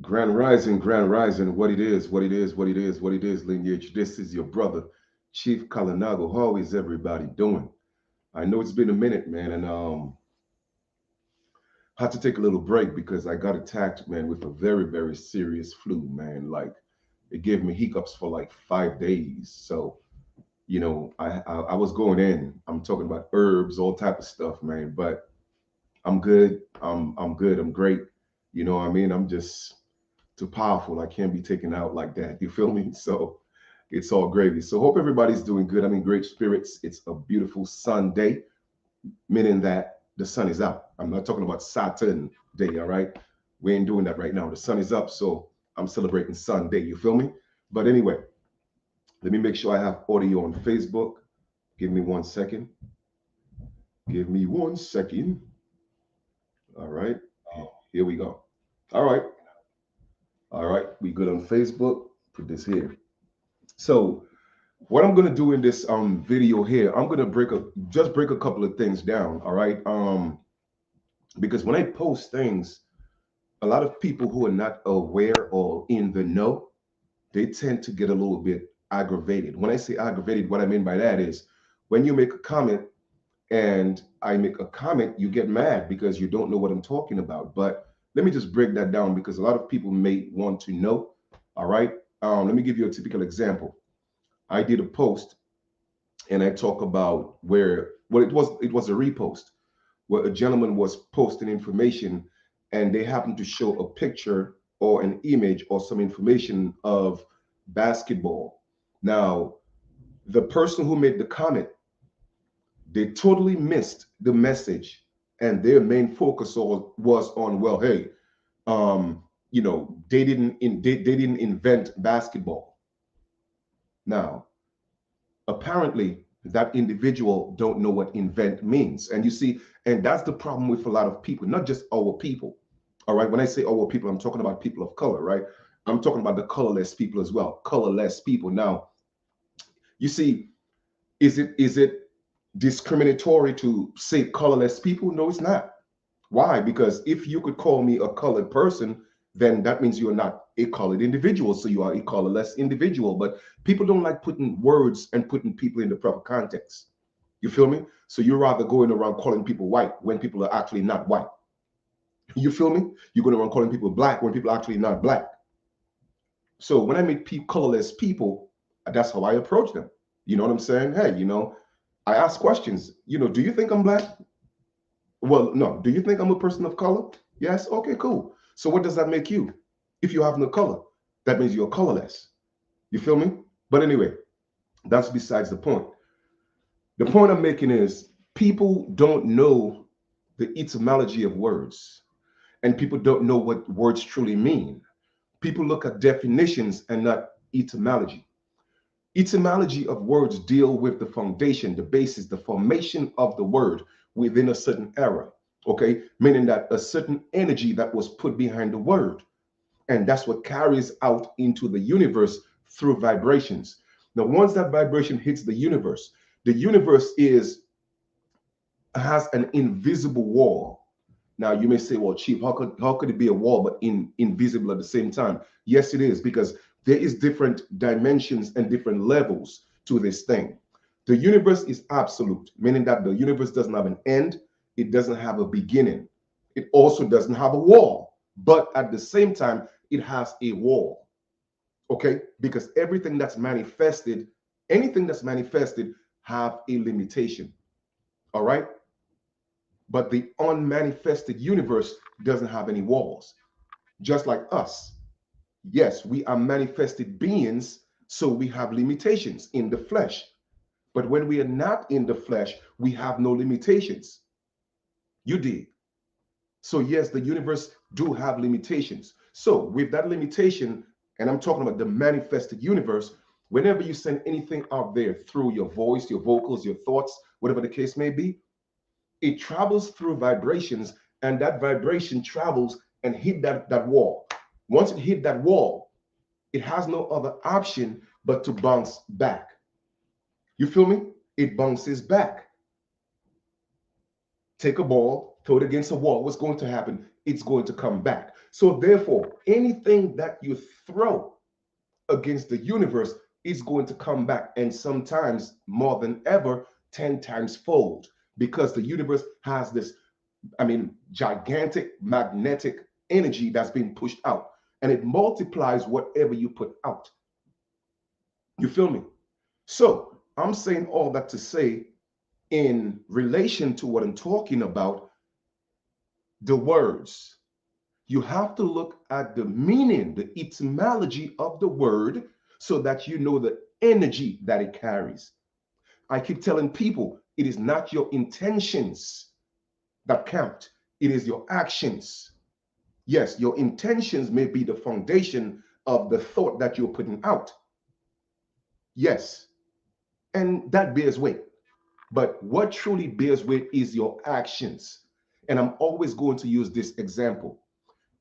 Grand Rising, what it is, what it is, what it is, what it is, lineage. This is your brother, Chief Kalinago. How is everybody doing? I know it's been a minute, man, and had to take a little break because I got attacked, man, with a very, very serious flu, man. Like it gave me hiccups for like 5 days. So, I was going in. I'm talking about herbs, all type of stuff, man. But I'm good. I'm good. I'm great. You know what I mean? I'm just too powerful. I can't be taken out like that. You feel me? So it's all gravy. So hope everybody's doing good. I'm in great spirits. It's a beautiful Sunday, meaning that the sun is out. I'm not talking about Saturn day, all right? We ain't doing that right now. The sun is up, so I'm celebrating Sunday. You feel me? But anyway, let me make sure I have audio on Facebook. Give me 1 second. Give me 1 second. All right. Here we go. All right. All right. We good on Facebook. Put this here. So what I'm gonna do in this video here, I'm gonna break a couple of things down. All right. Because when I post things, a lot of people who are not aware or in the know, they tend to get a little bit aggravated. When I say aggravated, what I mean by that is when you make a comment and I make a comment, you get mad because you don't know what I'm talking about. But let me just break that down because a lot of people may want to know. All right. Let me give you a typical example. I did a post and I talk about where well it was a repost where a gentleman was posting information and they happened to show a picture or an image or some information of basketball. Now, the person who made the comment, they totally missed the message and their main focus was on, well, hey, they didn't invent basketball. Now, apparently that individual don't know what invent means, and you see, and that's the problem with a lot of people, not just our people. All right, when I say our people, I'm talking about people of color, right? I'm talking about the colorless people as well, colorless people. Now, you see, is it discriminatory to say colorless people? No, it's not. Why? Because if you could call me a colored person, then that means you're not a colored individual. So you are a colorless individual. But people don't like putting words and putting people in the proper context. You feel me? So you're rather going around calling people white when people are actually not white. You feel me? You're going around calling people black when people are actually not black. So when I meet colorless people, that's how I approach them. You know what I'm saying? Hey, I ask questions. Do you think I'm black? Well, no. Do you think I'm a person of color? Yes. Okay, cool. So what does that make you? If you have no color, that means you're colorless. You feel me? But anyway, that's besides the point. The point I'm making is people don't know the etymology of words, and people don't know what words truly mean. People look at definitions and not etymology. Etymology of words deal with the foundation, the basis, the formation of the word within a certain era. Okay, meaning that a certain energy that was put behind the word, and that's what carries out into the universe through vibrations. Now, once that vibration hits the universe is has an invisible wall. Now, you may say, well, Chief, how could it be a wall but invisible at the same time? Yes, it is, because there is different dimensions and different levels to this thing. The universe is absolute, meaning that the universe doesn't have an end, it doesn't have a beginning. It also doesn't have a wall, but at the same time, it has a wall. Okay? Because anything that's manifested have a limitation. All right? But the unmanifested universe doesn't have any walls, just like us. Yes, we are manifested beings, so we have limitations in the flesh. But when we are not in the flesh, we have no limitations. You dig? So yes, the universe do have limitations. So with that limitation, and I'm talking about the manifested universe, whenever you send anything out there through your voice, your vocals, your thoughts, whatever the case may be, it travels through vibrations, and that vibration travels and hit that wall. Once it hit that wall, it has no other option but to bounce back. You feel me? It bounces back. Take a ball, throw it against a wall. What's going to happen? it's going to come back. So therefore, anything that you throw against the universe is going to come back, and sometimes more than ever, 10 times fold, because the universe has this, gigantic magnetic energy that's being pushed out, and it multiplies whatever you put out. You feel me? So I'm saying all that to say, in relation to what I'm talking about, the words, you have to look at the meaning, the etymology of the word, so that you know the energy that it carries. I keep telling people, it is not your intentions that count, it is your actions. Yes, your intentions may be the foundation of the thought that you're putting out. Yes, and that bears weight. But what truly bears weight is your actions. And I'm always going to use this example.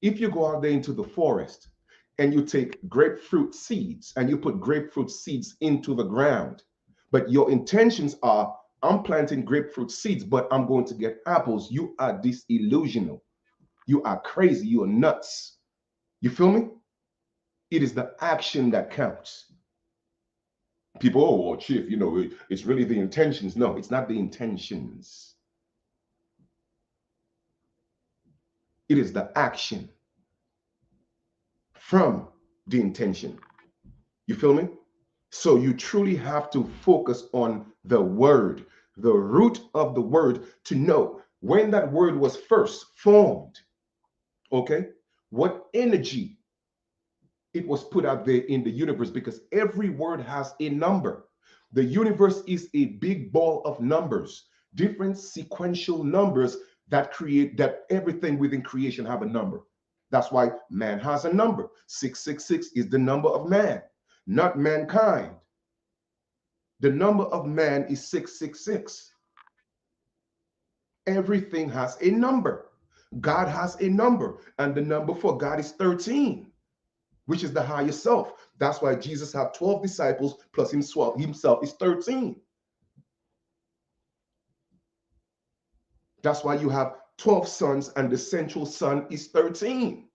If you go out there into the forest and you take grapefruit seeds and you put grapefruit seeds into the ground, but your intentions are, I'm planting grapefruit seeds, but I'm going to get apples, you are disillusional. You are crazy. You are nuts. You feel me? It is the action that counts. People, oh, well, Chief, it's really the intentions. No, it's not the intentions. It is the action from the intention. You feel me? So you truly have to focus on the word, the root of the word, to know when that word was first formed, okay? What energy it was put out there in the universe, because every word has a number. The universe is a big ball of numbers, different sequential numbers that create that everything within creation have a number. That's why man has a number. 666 is the number of man, not mankind. The number of man is 666. Everything has a number. God has a number, and the number for God is 13, which is the higher self. That's why Jesus had 12 disciples plus himself is 13. That's why you have 12 sons and the central son is 13.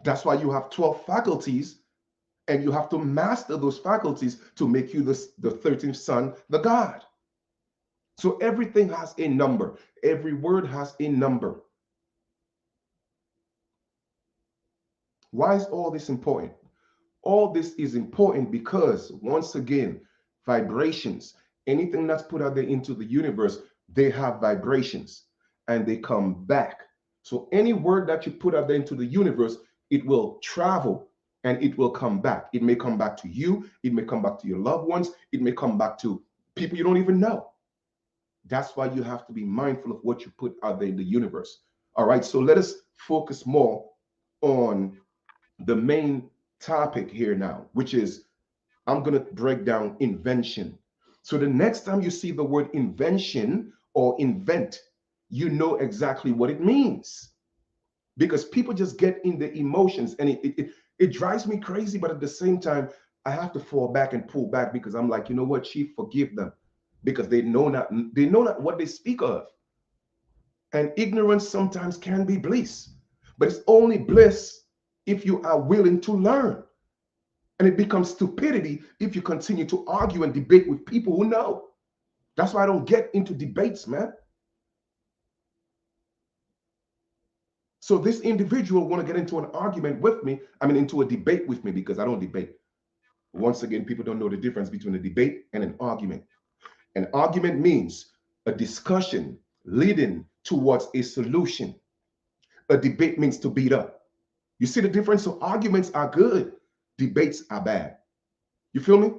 That's why you have 12 faculties, and you have to master those faculties to make you the 13th son, the God. So everything has a number. Every word has a number. Why is all this important? All this is important because, once again, vibrations, anything that's put out there into the universe, they have vibrations and they come back. So any word that you put out there into the universe, it will travel and it will come back. It may come back to you, it may come back to your loved ones, it may come back to people you don't even know. That's why you have to be mindful of what you put out there in the universe. All right, so let us focus more on the main topic here now, which is, I'm going to break down invention. So the next time you see the word invention or invent, you know exactly what it means, because people just get in the emotions, and it drives me crazy. But at the same time, I have to fall back and pull back, because I'm like, you know what, Chief, forgive them, because they know not what they speak of. And ignorance sometimes can be bliss, but it's only bliss if you are willing to learn. And it becomes stupidity if you continue to argue and debate with people who know. That's why I don't get into debates, man. So this individual want to get into an argument with me, into a debate with me, because I don't debate. Once again, people don't know the difference between a debate and an argument. An argument means a discussion leading towards a solution. A debate means to beat up. You see the difference? So arguments are good, debates are bad. You feel me?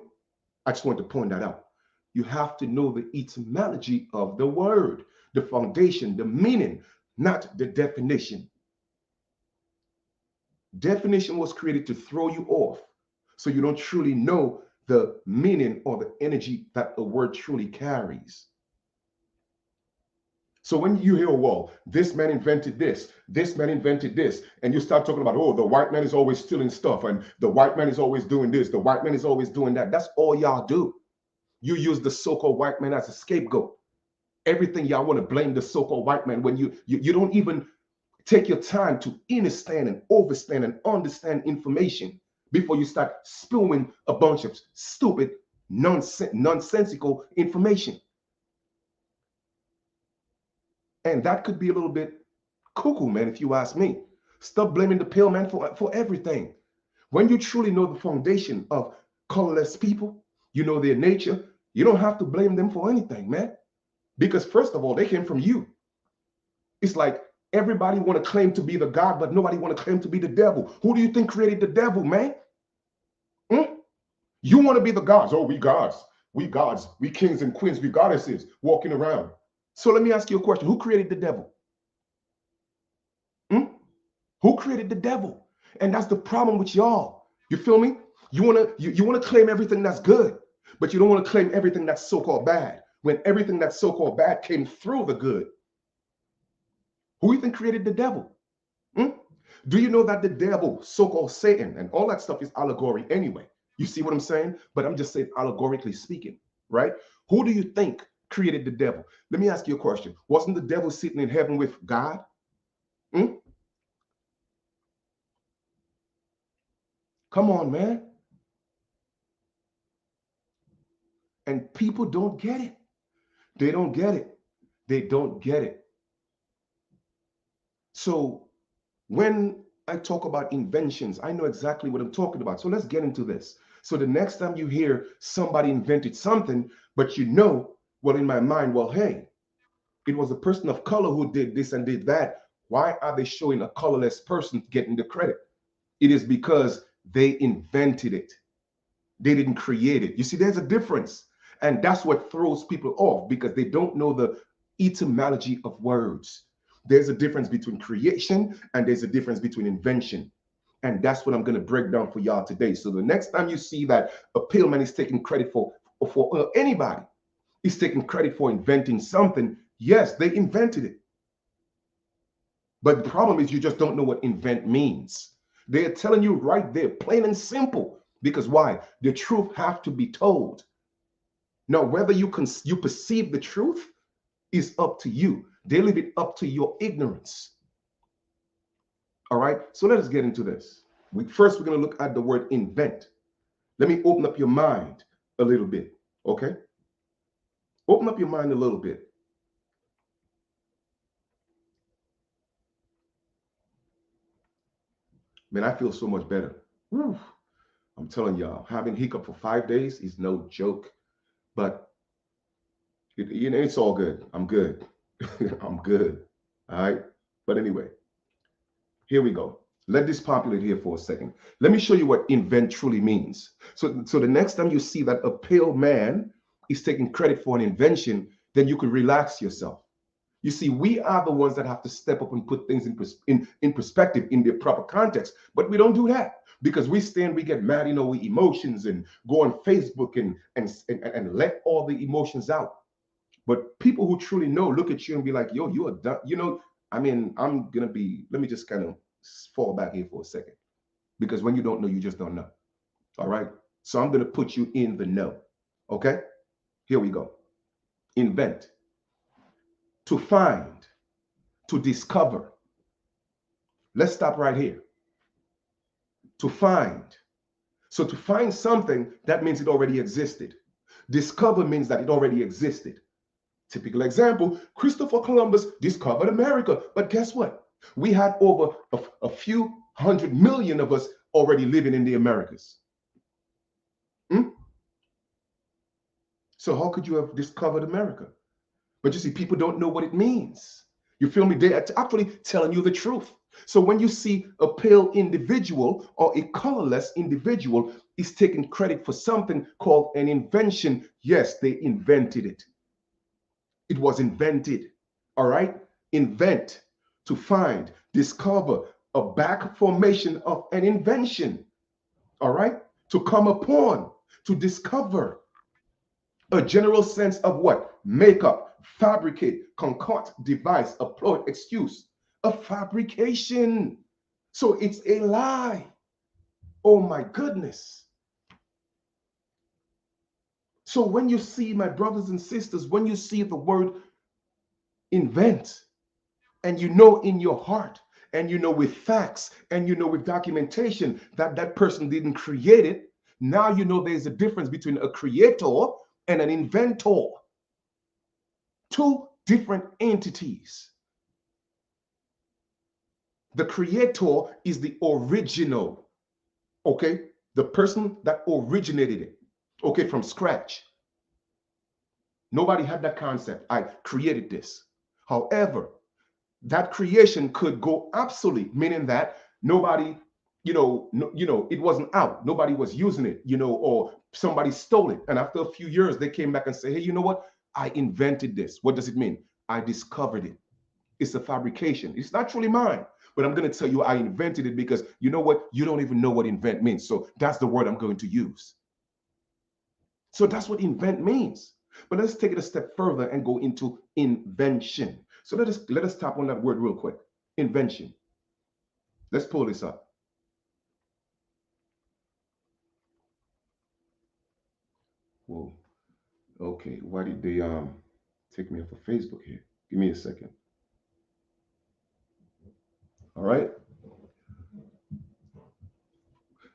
I just want to point that out. You have to know the etymology of the word, the foundation, the meaning, not the definition. Definition was created to throw you off, so you don't truly know the meaning or the energy that a word truly carries. So when you hear, well, this man invented this man invented this, and you start talking about, oh, the white man is always stealing stuff, and the white man is always doing this, the white man is always doing that. That's all y'all do. You use the so-called white man as a scapegoat. Everything y'all want to blame the so-called white man when you don't even take your time to understand and overstand and understand information before you start spewing a bunch of stupid, nonsensical information. And that could be a little bit cuckoo, man, if you ask me. Stop blaming the pale man for everything. When you truly know the foundation of colorless people, you know their nature, you don't have to blame them for anything, man. Because first of all, they came from you. It's like everybody want to claim to be the God, but nobody want to claim to be the devil. Who do you think created the devil, man? Hmm? You want to be the gods. Oh, we gods. We gods. We kings and queens. We goddesses walking around. So let me ask you a question. Who created the devil? Hmm? Who created the devil? And that's the problem with y'all. You feel me? You wanna claim everything that's good, but you don't want to claim everything that's so-called bad. When everything that's so-called bad came through the good. Who you think created the devil? Hmm? Do you know that the devil, so-called Satan, and all that stuff is allegory anyway? You see what I'm saying? But I'm just saying allegorically speaking, right? Who do you think created the devil? Let me ask you a question. Wasn't the devil sitting in heaven with God? Hmm? Come on, man. And people don't get it. They don't get it. They don't get it. So when I talk about inventions, I know exactly what I'm talking about. So let's get into this. So the next time you hear somebody invented something, but you know, well, in my mind, well, hey, it was a person of color who did this and did that. Why are they showing a colorless person getting the credit? It is because they invented it. They didn't create it. You see, there's a difference. And that's what throws people off because they don't know the etymology of words. There's a difference between creation and there's a difference between invention. And that's what I'm going to break down for y'all today. So the next time you see that a pillman is taking credit for anybody, is taking credit for inventing something, yes, they invented it. But the problem is you just don't know what invent means. They're telling you right there, plain and simple. Because why? The truth have to be told. Now, whether you perceive the truth is up to you. They leave it up to your ignorance. All right. So let us get into this. First, we're going to look at the word invent. Let me open up your mind a little bit. Okay. Open up your mind a little bit. Man, I feel so much better. Woo. I'm telling y'all, having hiccup for 5 days is no joke. But it's all good. I'm good. I'm good. All right. But anyway, here we go. Let this populate here for a second. Let me show you what invent truly means. So the next time you see that a pale man is taking credit for an invention, then you could relax yourself. You see, we are the ones that have to step up and put things in perspective in their proper context. But we don't do that because we get mad, we emotions and go on Facebook and let all the emotions out. But people who truly know look at you and be like, yo, you're done. I mean, let me just kind of fall back here for a second. Because when you don't know, you just don't know. All right. So I'm going to put you in the know. Okay. Here we go. Invent. To find. To discover. Let's stop right here. To find. So to find something, that means it already existed. Discover means that it already existed. Typical example, Christopher Columbus discovered America. But guess what? We had over a few 100 million of us already living in the Americas. Hmm? So how could you have discovered America? But you see, people don't know what it means. You feel me? They're actually telling you the truth. So when you see a pale individual or a colorless individual is taking credit for something called an invention, yes, they invented it. It was invented. All right? Invent, to find, discover, a back formation of an invention. All right? To come upon, to discover. A general sense of what? Make up, fabricate, concoct, devise, employ, excuse. A fabrication. So it's a lie. Oh my goodness. So when you see, my brothers and sisters, when you see the word invent, and you know in your heart, and you know with facts, and you know with documentation that that person didn't create it, now you know there's a difference between a creator and an inventor. Two different entities. The creator is the original, okay? The person that originated it, okay, from scratch. Nobody had that concept. I created this. However, that creation could go obsolete, meaning that nobody, it wasn't out. Nobody was using it, or somebody stole it. And after a few years, they came back and say, hey, you know what? I invented this. What does it mean? I discovered it. It's a fabrication. It's not truly mine. But I'm going to tell you I invented it because you know what? You don't even know what invent means. So that's the word I'm going to use. So that's what invent means. But let's take it a step further and go into invention. So let us tap on that word real quick. Invention. Let's pull this up. Whoa. Okay. Why did they take me off of Facebook here? Give me a second. All right.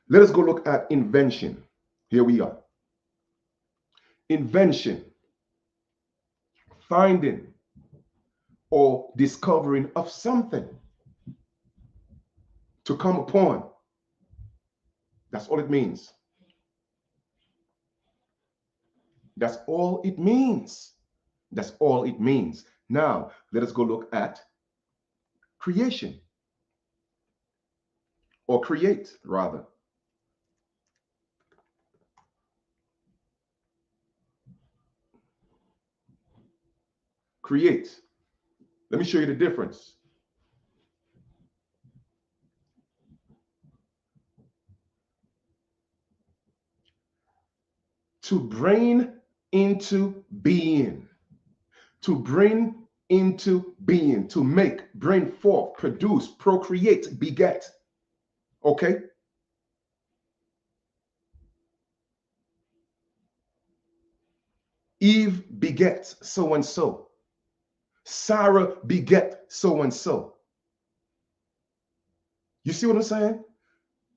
Let us go look at invention. Here we are. Invention. Finding or discovering of something to come upon. That's all it means. That's all it means. That's all it means. Now, let us go look at creation, or create, rather. Create. Let me show you the difference. To bring into being. To bring into being. To make, bring forth, produce, procreate, beget. Okay? Eve begets so and so. Sarah beget so and so. You see what I'm saying?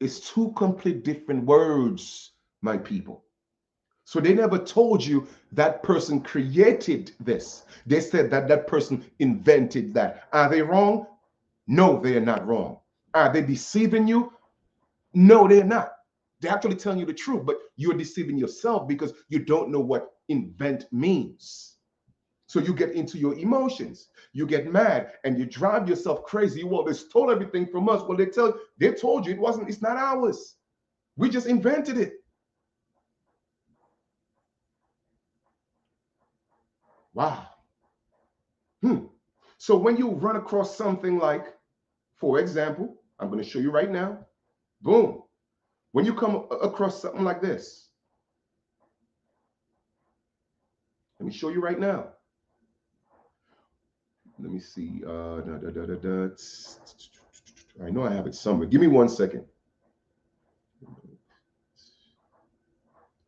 It's two complete different words, my people. So they never told you that person created this. They said that that person invented that. Are they wrong? No, they are not wrong. Are they deceiving you? No, they're not. They're actually telling you the truth, but you're deceiving yourself because you don't know what invent means. So you get into your emotions. You get mad and you drive yourself crazy. Well, they stole everything from us. Well, they told you it's not ours. We just invented it. Wow. So when you run across something like, for example, I'm going to show you right now. Boom. When you come across something like this, let me show you right now. Let me see. I know I have it somewhere. Give me 1 second.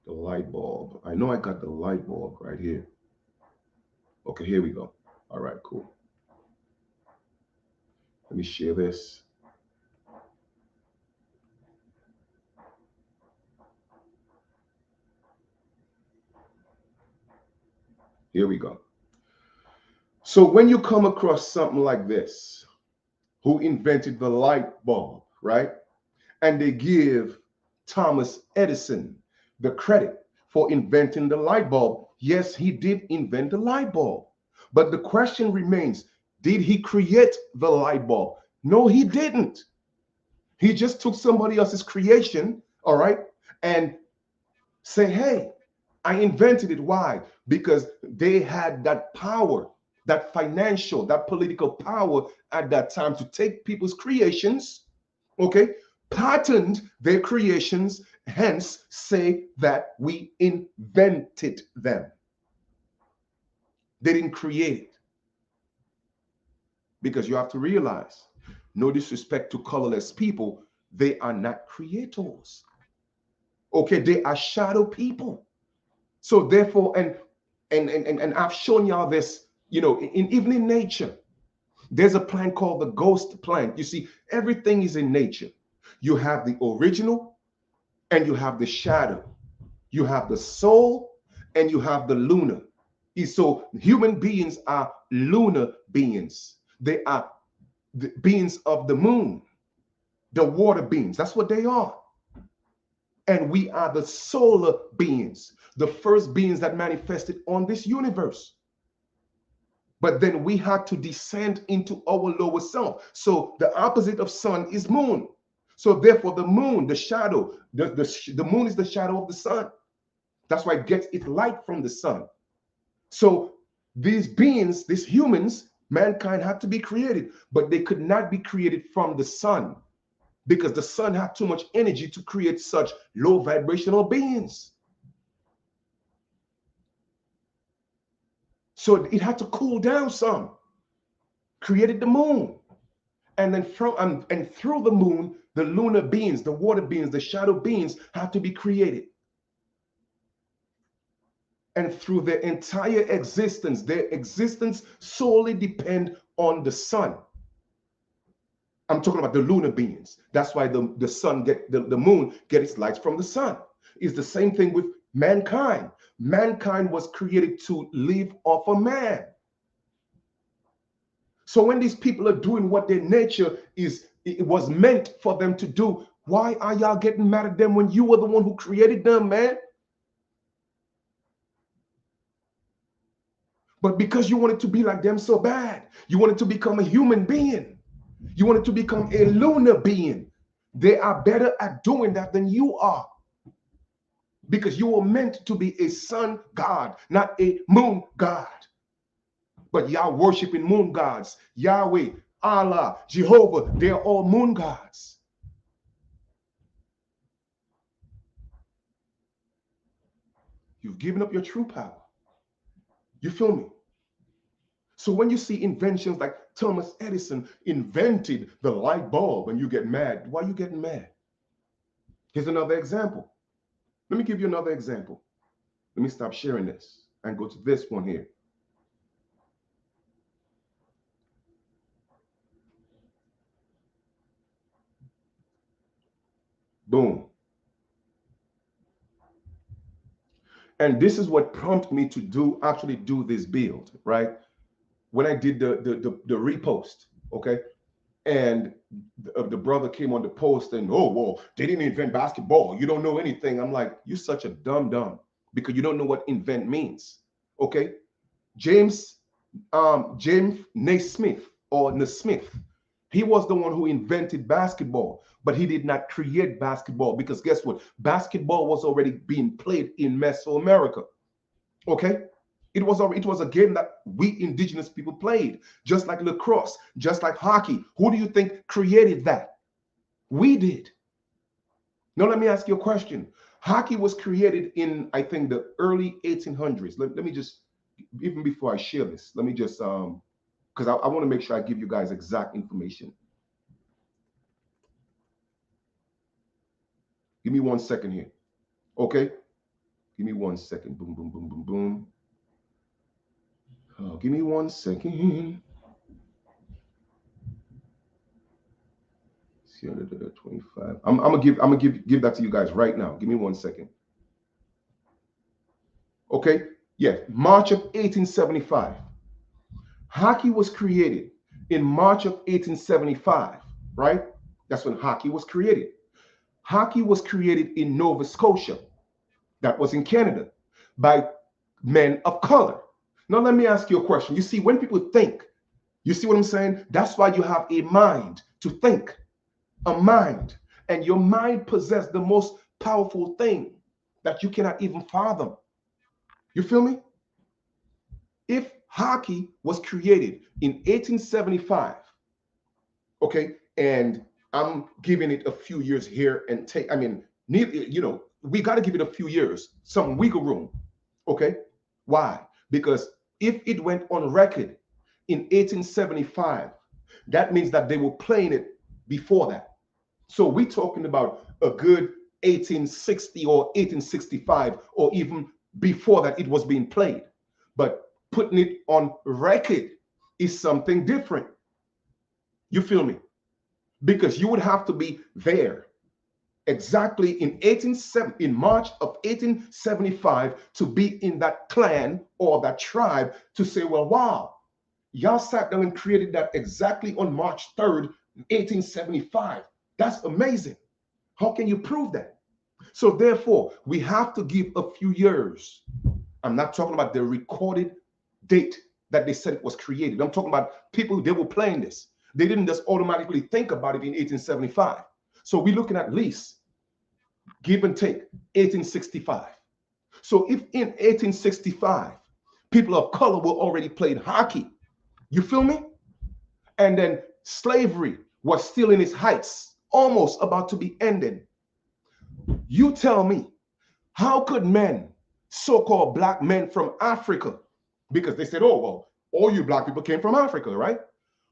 The light bulb. I know I got the light bulb right here. Okay, here we go. All right, cool. Let me share this. Here we go. So when you come across something like this, who invented the light bulb, right? And they give Thomas Edison the credit for inventing the light bulb. Yes, he did invent the light bulb. But the question remains, did he create the light bulb? No, he didn't. He just took somebody else's creation, all right, and say, hey, I invented it. Why? Because they had that power, that financial, that political power at that time to take people's creations, okay, patent their creations, hence say that we invented them. They didn't create it. Because you have to realize, no disrespect to colorless people, they are not creators. Okay, they are shadow people. So therefore, and I've shown y'all this You know, even in nature, there's a plant called the ghost plant. You see, everything is in nature. You have the original and you have the shadow. You have the soul and you have the lunar. So human beings are lunar beings. They are the beings of the moon, the water beings. That's what they are. And we are the solar beings, the first beings that manifested on this universe. But then we had to descend into our lower self. So the opposite of sun is moon. So therefore, the moon, the shadow, the moon is the shadow of the sun. That's why it gets its light from the sun. So these beings, these humans, mankind had to be created, but they could not be created from the sun because the sun had too much energy to create such low vibrational beings. So it had to cool down some, created the moon. And then from and through the moon, the lunar beings, the water beings, the shadow beings had to be created. And through their entire existence, their existence solely depend on the sun. I'm talking about the lunar beings. That's why the sun the moon get its lights from the sun. It's the same thing with mankind. Mankind was created to live off a man. So when these people are doing what their nature is, it was meant for them to do, why are y'all getting mad at them when you were the one who created them, man? But because you wanted to be like them so bad, you wanted to become a human being. You wanted to become a lunar being. They are better at doing that than you are. Because you were meant to be a sun god, not a moon god. But y'all worshiping moon gods. Yahweh, Allah, Jehovah, they're all moon gods. You've given up your true power. You feel me? So when you see inventions like Thomas Edison invented the light bulb and you get mad, why are you getting mad? Here's another example. Let me give you another example. Let me stop sharing this and go to this one here. Boom. And this is what prompted me to actually do this build, right? When I did the repost, okay? And the brother came on the post and, oh, well, they didn't invent basketball. You don't know anything. I'm like, you're such a dumb because you don't know what invent means, okay? James Naismith or Naismith, he was the one who invented basketball, but he did not create basketball because guess what? Basketball was already being played in Mesoamerica, okay? It was a game that we indigenous people played, just like lacrosse, just like hockey. Who do you think created that? We did. Now let me ask you a question. Hockey was created in, I think, the early 1800s. Let me just, even before I share this, let me just, because I want to make sure I give you guys exact information. Give me 1 second here. Okay? Give me 1 second. Boom, boom, boom, boom, boom. Oh, give me 1 second. 25. I'm gonna give that to you guys right now. Give me 1 second. Okay? Yeah, March of 1875. Hockey was created in March of 1875, right? That's when hockey was created. Hockey was created in Nova Scotia, that was in Canada, by men of color. Now, let me ask you a question. You see, when people think, you see what I'm saying? That's why you have a mind to think, a mind. And your mind possesses the most powerful thing that you cannot even fathom. You feel me? If hockey was created in 1875, okay, and I'm giving it a few years here and take, I mean, we got to give it a few years, some wiggle room, okay? Why? Because if it went on record in 1875, that means that they were playing it before that. So we're talking about a good 1860 or 1865, or even before that it was being played. But putting it on record is something different. You feel me? Because you would have to be there exactly in March of 1875 to be in that clan or that tribe to say, well, wow, y'all sat down and created that exactly on March 3rd, 1875. That's amazing. How can you prove that? So therefore, we have to give a few years. I'm not talking about the recorded date that they said it was created. I'm talking about people, they were playing this. They didn't just automatically think about it in 1875. So we're looking at least, give and take, 1865. So if in 1865, people of color were already playing hockey, you feel me? And then slavery was still in its heights, almost about to be ended. You tell me, how could men, so-called black men from Africa, because they said, oh, well, all you black people came from Africa, right?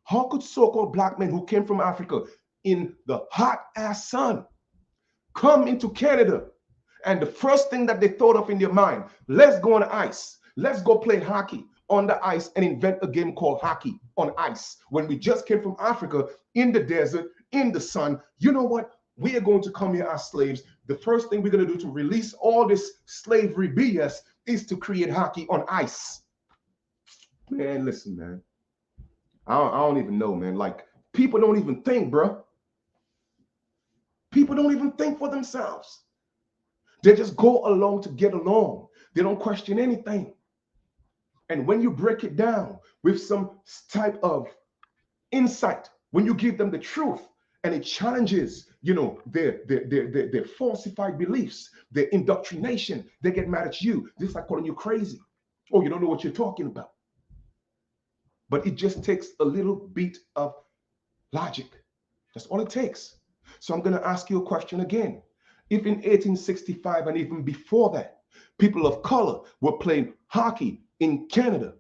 How could so-called black men who came from Africa in the hot ass sun come into Canada? And the first thing that they thought of in their mind, let's go on ice. Let's go play hockey on the ice and invent a game called hockey on ice. When we just came from Africa in the desert, in the sun, you know what? We are going to come here as slaves. The first thing we're going to do to release all this slavery BS is to create hockey on ice. Man, listen, man. I don't even know, man. Like, people don't even think, bro. People don't even think for themselves. They just go along to get along. They don't question anything. And when you break it down with some type of insight, when you give them the truth and it challenges, you know, their falsified beliefs, their indoctrination, they get mad at you. This is like calling you crazy. Oh, you don't know what you're talking about. But it just takes a little bit of logic. That's all it takes. So I'm going to ask you a question again. If in 1865 and even before that, people of color were playing hockey in Canada,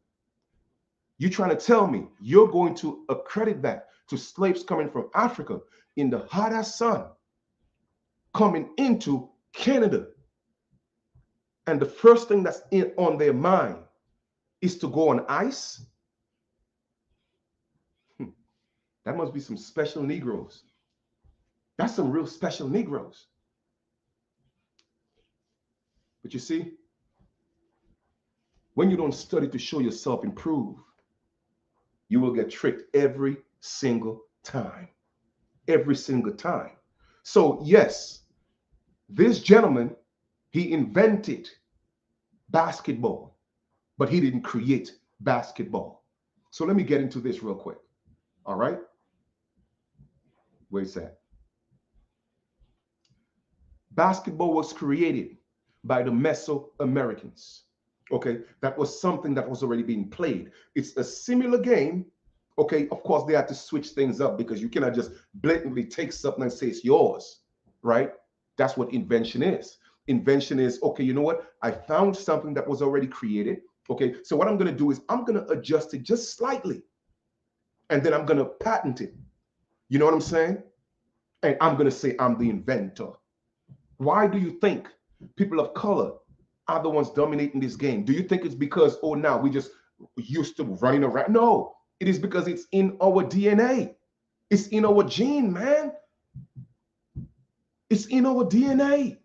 you're trying to tell me you're going to accredit that to slaves coming from Africa in the hot ass sun coming into Canada, and the first thing that's on their mind is to go on ice? That must be some special Negroes. That's some real special Negroes. But you see, when you don't study to show yourself improve, you will get tricked every single time. Every single time. So yes, this gentleman, he invented basketball, but he didn't create basketball. So let me get into this real quick. All right? Where's that? Basketball was created by the Mesoamericans. Okay, that was something that was already being played. It's a similar game. Okay, of course, they had to switch things up because you cannot just blatantly take something and say it's yours, right? That's what invention is. Invention is, okay, you know what? I found something that was already created. Okay, so what I'm going to do is I'm going to adjust it just slightly, and then I'm going to patent it. You know what I'm saying? And I'm going to say I'm the inventor. Why do you think people of color are the ones dominating this game? Do you think it's because, oh, now we just used to running around? No, it is because it's in our DNA. It's in our gene, man. It's in our DNA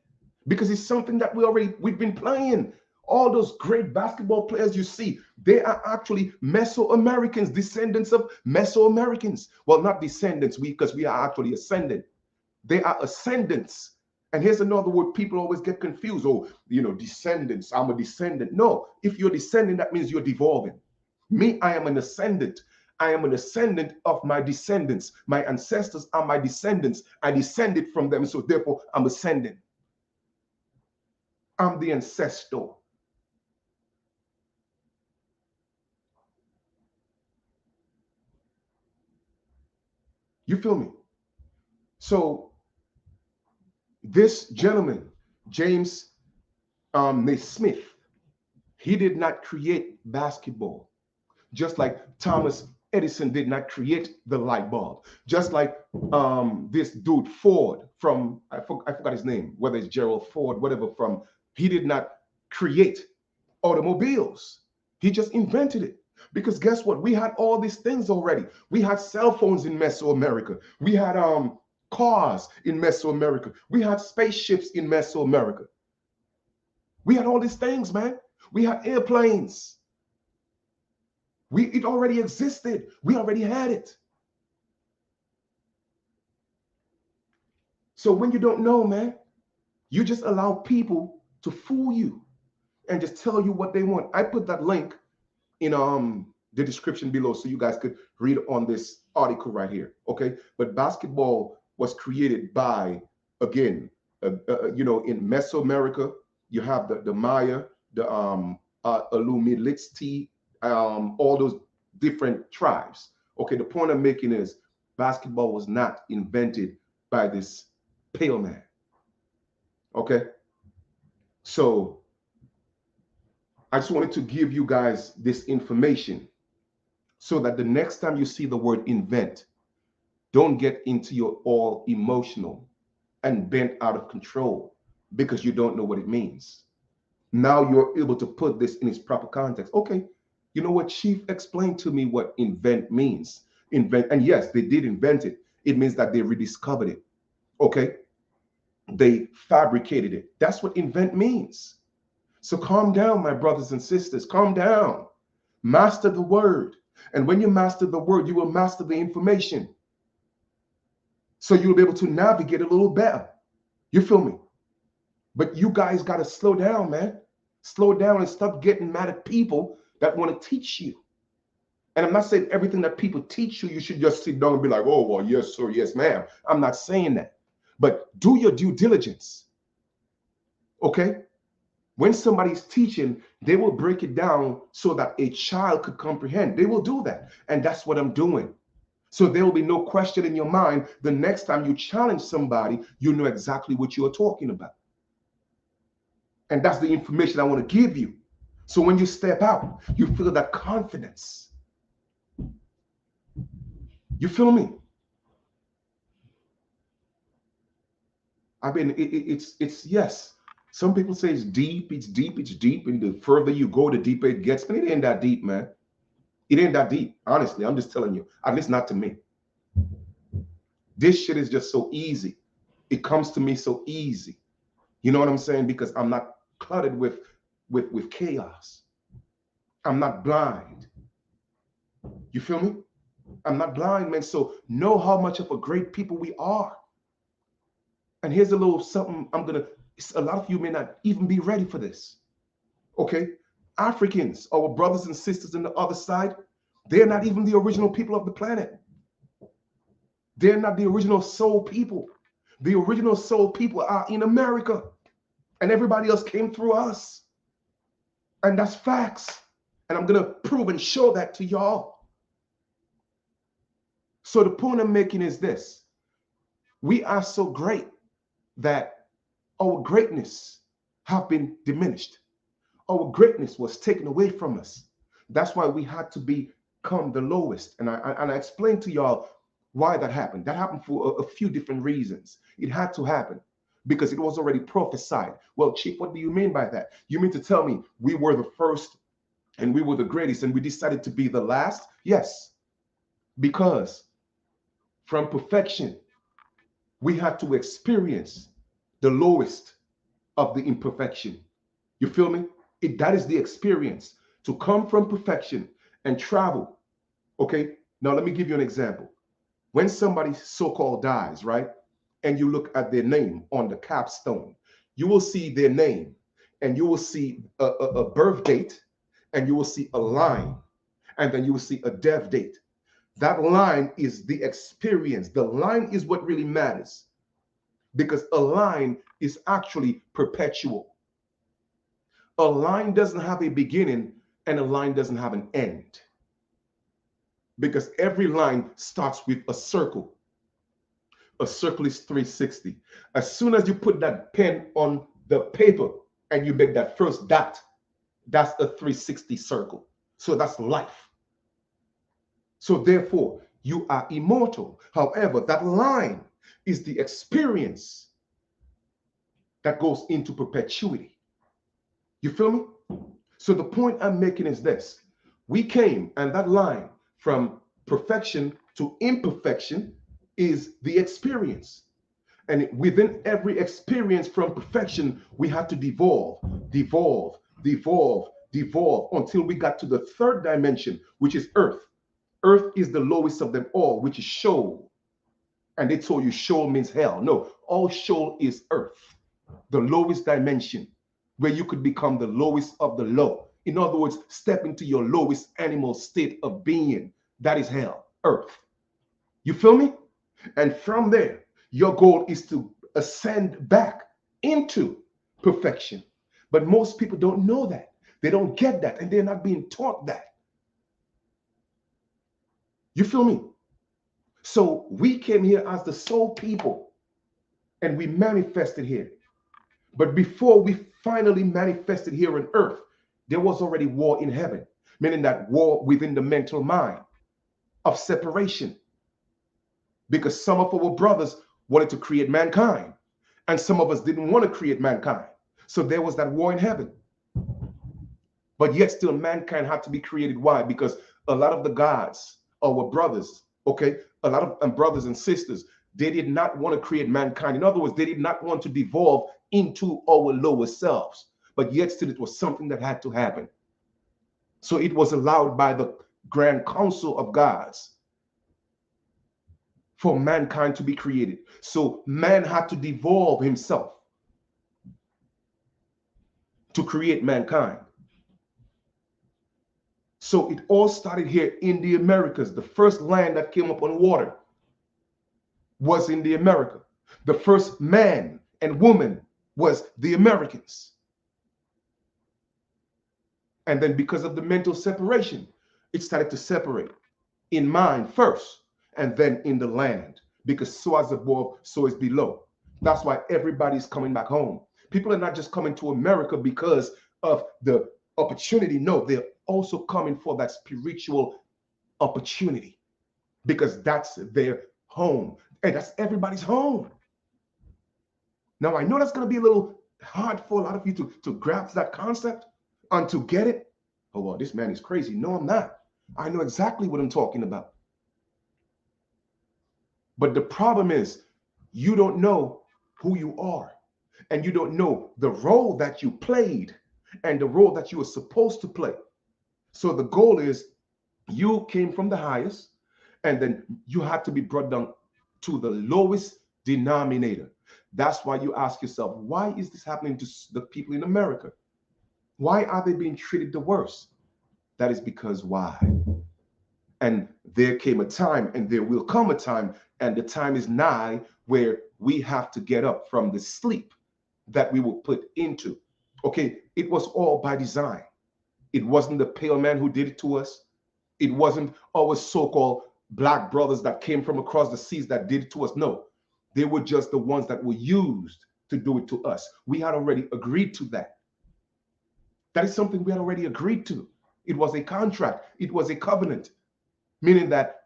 because it's something that we've been playing. All those great basketball players you see, they are actually Mesoamericans, descendants of Mesoamericans. Well, not descendants, because we are actually ascendant. They are ascendants. And here's another word people always get confused. Oh, you know, descendants. I'm a descendant. No, if you're descendant, that means you're devolving. Me, I am an ascendant. I am an ascendant of my descendants. My ancestors are my descendants. I descended from them, so therefore I'm ascendant. I'm the ancestor. You feel me? So this gentleman, James Naismith, he did not create basketball, just like Thomas Edison did not create the light bulb, just like this dude Ford from, I forgot his name, whether it's Gerald Ford, whatever, from, he did not create automobiles. He just invented it. Because guess what? We had all these things already. We had cell phones in Mesoamerica. We had cars in Mesoamerica. We had spaceships in Mesoamerica. We had all these things, man. We had airplanes. It already existed. We already had it. So when you don't know, man, you just allow people to fool you and just tell you what they want. I put that link in the description below so you guys could read on this article right here. Okay, but basketball was created by, again, in Mesoamerica, you have the Maya, the Alumilixti, all those different tribes. Okay, the point I'm making is basketball was not invented by this pale man. Okay, so I just wanted to give you guys this information so that the next time you see the word invent, don't get into your all emotional and bent out of control because you don't know what it means. Now you're able to put this in its proper context. Okay, you know what? Chief explained to me what invent means. Invent, and yes, they did invent it. It means that they rediscovered it. Okay, they fabricated it. That's what invent means. So calm down, my brothers and sisters. Calm down. Master the word. And when you master the word, you will master the information. So you'll be able to navigate a little better. You feel me? But you guys got to slow down, man. Slow down and stop getting mad at people that want to teach you. And I'm not saying everything that people teach you, you should just sit down and be like, oh, well, yes, sir, yes, ma'am. I'm not saying that. But do your due diligence. Okay? When somebody's teaching, they will break it down so that a child could comprehend. They will do that. And that's what I'm doing. So there will be no question in your mind. The next time you challenge somebody, you know exactly what you are talking about. And that's the information I want to give you. So when you step out, you feel that confidence. You feel me? I mean, it's yes. Some people say it's deep, it's deep, it's deep. And the further you go, the deeper it gets. But it ain't that deep, man. It ain't that deep. Honestly, I'm just telling you. At least not to me. This shit is just so easy. It comes to me so easy. You know what I'm saying? Because I'm not cluttered with chaos. I'm not blind. You feel me? I'm not blind, man. So know how much of a great people we are. And here's a little something a lot of you may not even be ready for this. Okay? Africans, our brothers and sisters on the other side, they're not even the original people of the planet. They're not the original soul people. The original soul people are in America. And everybody else came through us. And that's facts. And I'm going to prove and show that to y'all. So the point I'm making is this. We are so great that our greatness have been diminished. Our greatness was taken away from us. That's why we had to become the lowest. And I explained to y'all why that happened. That happened for a few different reasons. It had to happen because it was already prophesied. Well, Chief, what do you mean by that? You mean to tell me we were the first and we were the greatest and we decided to be the last? Yes, because from perfection, we had to experience the lowest of the imperfection. You feel me? That is the experience to come from perfection and travel. Okay, now let me give you an example. When somebody so-called dies, right, and you look at their name on the capstone, you will see their name and you will see a birth date and you will see a line and then you will see a death date. That line is the experience. The line is what really matters because a line is actually perpetual. A line doesn't have a beginning and a line doesn't have an end because every line starts with a circle. A circle is 360. As soon as you put that pen on the paper and you make that first dot, that's a 360 circle. So that's life. So therefore, you are immortal. However, that line is the experience that goes into perpetuity. You feel me? So the point I'm making is this. We came, and that line from perfection to imperfection is the experience. And within every experience from perfection, we had to devolve, devolve, devolve, devolve until we got to the third dimension, which is earth. Earth is the lowest of them all, which is Sheol. And they told you Sheol means hell. No, all Sheol is earth, the lowest dimension, where you could become the lowest of the low. In other words, step into your lowest animal state of being. That is hell, earth. You feel me? And from there, your goal is to ascend back into perfection. But most people don't know that. They don't get that, and they're not being taught that. You feel me? So we came here as the soul people, and we manifested here. But before we finally manifested here on earth, there was already war in heaven, meaning that war within the mental mind of separation. Because some of our brothers wanted to create mankind, and some of us didn't want to create mankind. So there was that war in heaven. But yet still mankind had to be created. Why? Because a lot of the gods, our brothers, okay, a lot of brothers and sisters, they did not want to create mankind. In other words, they did not want to devolve into our lower selves. But yet still it was something that had to happen. So it was allowed by the grand council of gods for mankind to be created. So man had to devolve himself to create mankind. So it all started here in the Americas. The first land that came up on water was in the America. The first man and woman was the Americans. And then because of the mental separation, it started to separate in mind first, and then in the land. Because so as above, so is below. That's why everybody's coming back home. People are not just coming to America because of the opportunity. No, they're also coming for that spiritual opportunity, because that's their home. And that's everybody's home. Now, I know that's going to be a little hard for a lot of you to grasp that concept and to get it. Oh, well, this man is crazy. No, I'm not. I know exactly what I'm talking about. But the problem is, you don't know who you are, and you don't know the role that you played and the role that you were supposed to play. So the goal is, you came from the highest, and then you had to be brought down to the lowest denominator. That's why you ask yourself, why is this happening to the people in America? Why are they being treated the worst? That is because why? And there came a time, and there will come a time, and the time is nigh, where we have to get up from the sleep that we were put into. Okay, it was all by design. It wasn't the pale man who did it to us. It wasn't our so-called black brothers that came from across the seas that did it to us. No, they were just the ones that were used to do it to us. We had already agreed to that. That is something we had already agreed to. It was a contract. It was a covenant, meaning that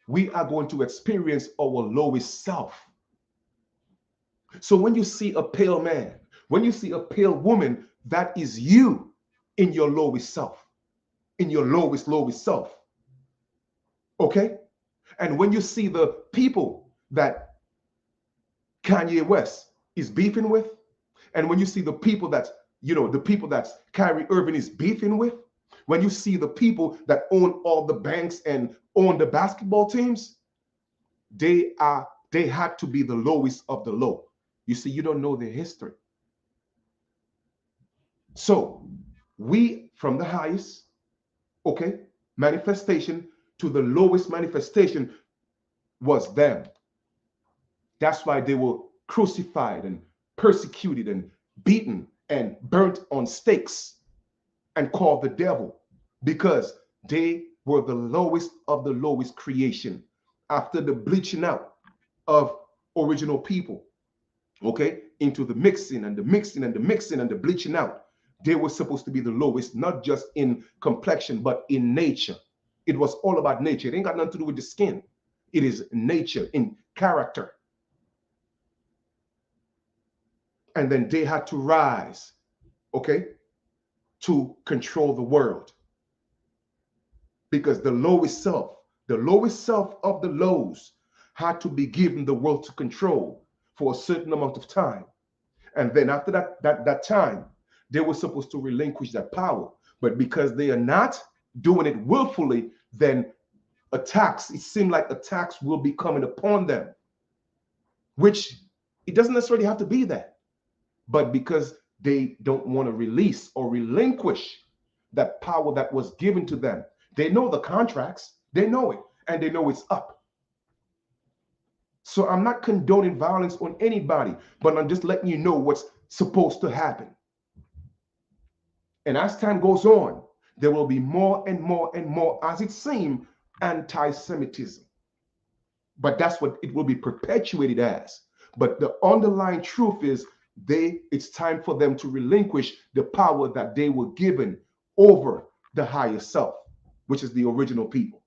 we are going to experience our lowest self. So when you see a pale man, when you see a pale woman, that is you in your lowest self, in your lowest self. Okay? And when you see the people that Kanye West is beefing with, and when you see the people that, the people that Kyrie Irving is beefing with, when you see the people that own all the banks and own the basketball teams, they had to be the lowest of the low. You see, you don't know their history. So we, from the highest, okay, manifestation to the lowest manifestation, was them. That's why they were crucified and persecuted and beaten and burnt on stakes and called the devil, because they were the lowest of the lowest creation after the bleaching out of original people, okay, into the mixing and the mixing and the mixing and the bleaching out. They were supposed to be the lowest, not just in complexion, but in nature. It was all about nature. It ain't got nothing to do with the skin. It is nature, in character. And then they had to rise, okay, to control the world. Because the lowest self of the lows had to be given the world to control for a certain amount of time. And then after that time, they were supposed to relinquish that power. But because they are not doing it willfully, then attacks, it seemed like attacks will be coming upon them, which it doesn't necessarily have to be that. But because they don't want to release or relinquish that power that was given to them, they know the contracts, they know it, and they know it's up. So I'm not condoning violence on anybody, but I'm just letting you know what's supposed to happen. And as time goes on, there will be more and more and more, as it seems, anti-Semitism. But that's what it will be perpetuated as. But the underlying truth is it's time for them to relinquish the power that they were given over the higher self, which is the original people.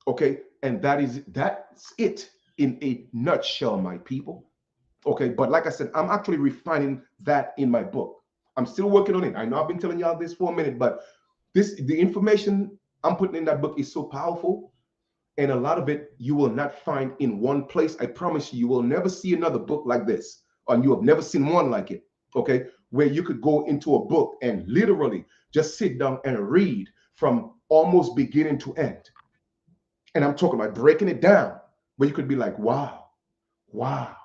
Okay, and that's it in a nutshell, my people. Okay, but like I said, I'm actually refining that in my book. I'm still working on it. I know I've been telling y'all this for a minute, but the information I'm putting in that book is so powerful, and a lot of it you will not find in one place. I promise you, you will never see another book like this, and you have never seen one like it. Okay, where you could go into a book and literally just sit down and read from almost beginning to end. And I'm talking about breaking it down, where you could be like, wow, wow,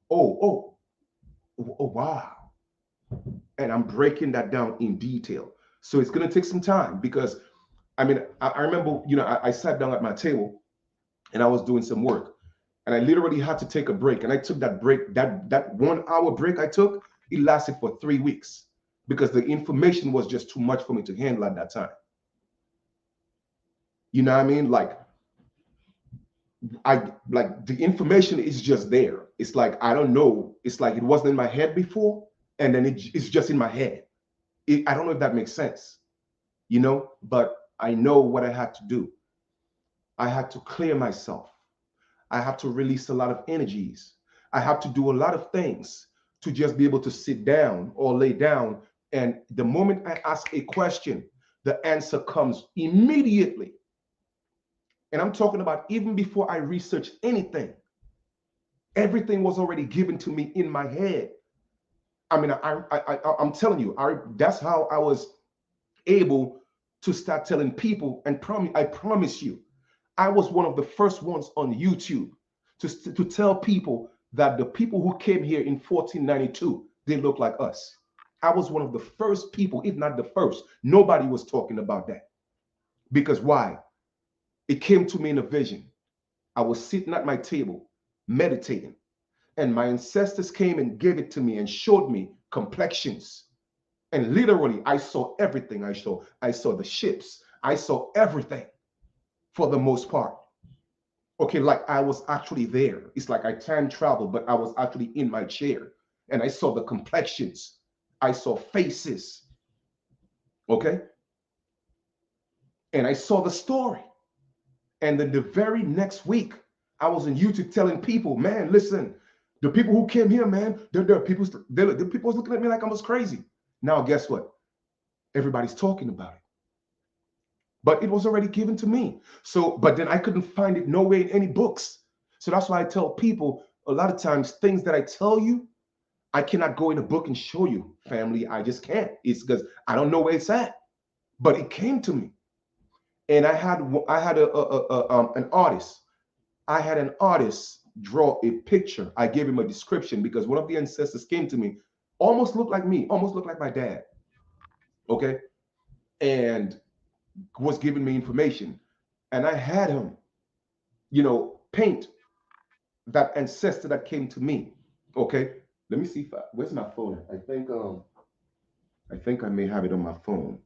oh, wow. And I'm breaking that down in detail. So it's going to take some time because, I mean, I remember, I sat down at my table and I was doing some work and I literally had to take a break. And I took that break, that 1 hour break I took, it lasted for 3 weeks because the information was just too much for me to handle at that time. You know what I mean? Like the information is just there. It's like, I don't know. It's like it wasn't in my head before, and then it's just in my head. I don't know if that makes sense, but I know what I had to do. I had to clear myself. I had to release a lot of energies. I had to do a lot of things to just be able to sit down or lay down. And the moment I ask a question, the answer comes immediately. And I'm talking about even before I researched anything, everything was already given to me in my head. I mean, I'm telling you, that's how I was able to start telling people. And I promise you, I was one of the first ones on YouTube to tell people that the people who came here in 1492, they look like us. I was one of the first people, if not the first. Nobody was talking about that. Because why? It came to me in a vision. I was sitting at my table, meditating, and my ancestors came and gave it to me and showed me complexions. And literally, I saw everything. I saw the ships. I saw everything for the most part. Okay, like I was actually there. It's like I time traveled, but I was actually in my chair. And I saw the complexions. I saw faces. Okay? And I saw the story. And then the very next week, I was on YouTube telling people, man, listen, the people who came here, man, the people was looking at me like I was crazy. Now, guess what? Everybody's talking about it. But it was already given to me. So, but then I couldn't find it nowhere in any books. So that's why I tell people a lot of times things that I tell you, I cannot go in a book and show you, family. I just can't. It's because I don't know where it's at. But it came to me. And I had an artist. I had an artist draw a picture. I gave him a description because one of the ancestors came to me, almost looked like me, almost looked like my dad. Okay. And was giving me information. And I had him, paint that ancestor that came to me. Okay. Let me see where's my phone? I think I may have it on my phone.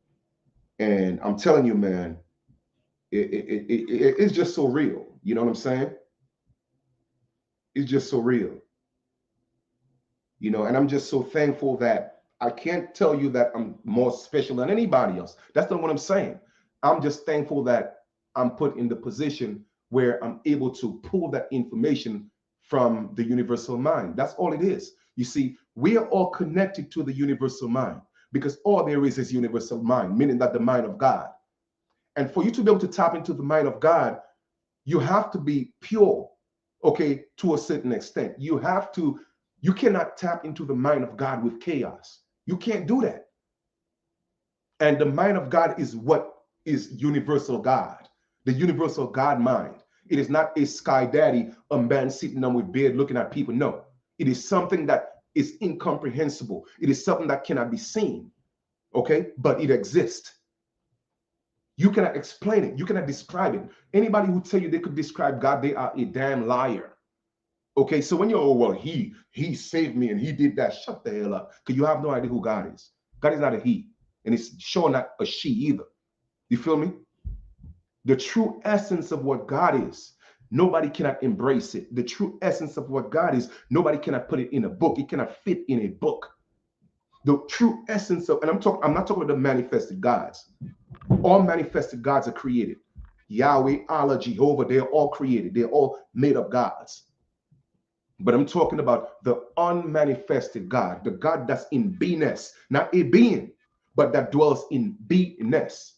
And I'm telling you, man, it's just so real. You know what I'm saying? It's just so real. And I'm just so thankful that I can't tell you that I'm more special than anybody else. That's not what I'm saying. I'm just thankful that I'm put in the position where I'm able to pull that information from the universal mind. That's all it is. You see, we are all connected to the universal mind, because all there is universal mind, meaning that the mind of God. And for you to be able to tap into the mind of God, you have to be pure, okay, to a certain extent. You cannot tap into the mind of God with chaos. You can't do that. And the mind of God is what is universal God, the universal God mind. It is not a sky daddy, a man sitting on with beard looking at people. No, it is something that is incomprehensible. It is something that cannot be seen, okay, but it exists. You cannot explain it. You cannot describe it. Anybody who tell you they could describe God, they are a damn liar. Okay, so when you're, oh, well, he saved me and he did that, shut the hell up, because you have no idea who God is. God is not a he, and it's sure not a she either. You feel me? The true essence of what God is, nobody cannot embrace it. The true essence of what God is, nobody cannot put it in a book. It cannot fit in a book. The true essence of, and I'm not talking about the manifested gods. All manifested gods are created. Yahweh, Allah, Jehovah, they're all created. They're all made up gods. But I'm talking about the unmanifested God, the God that's in beingness, not a being, but that dwells in beingness.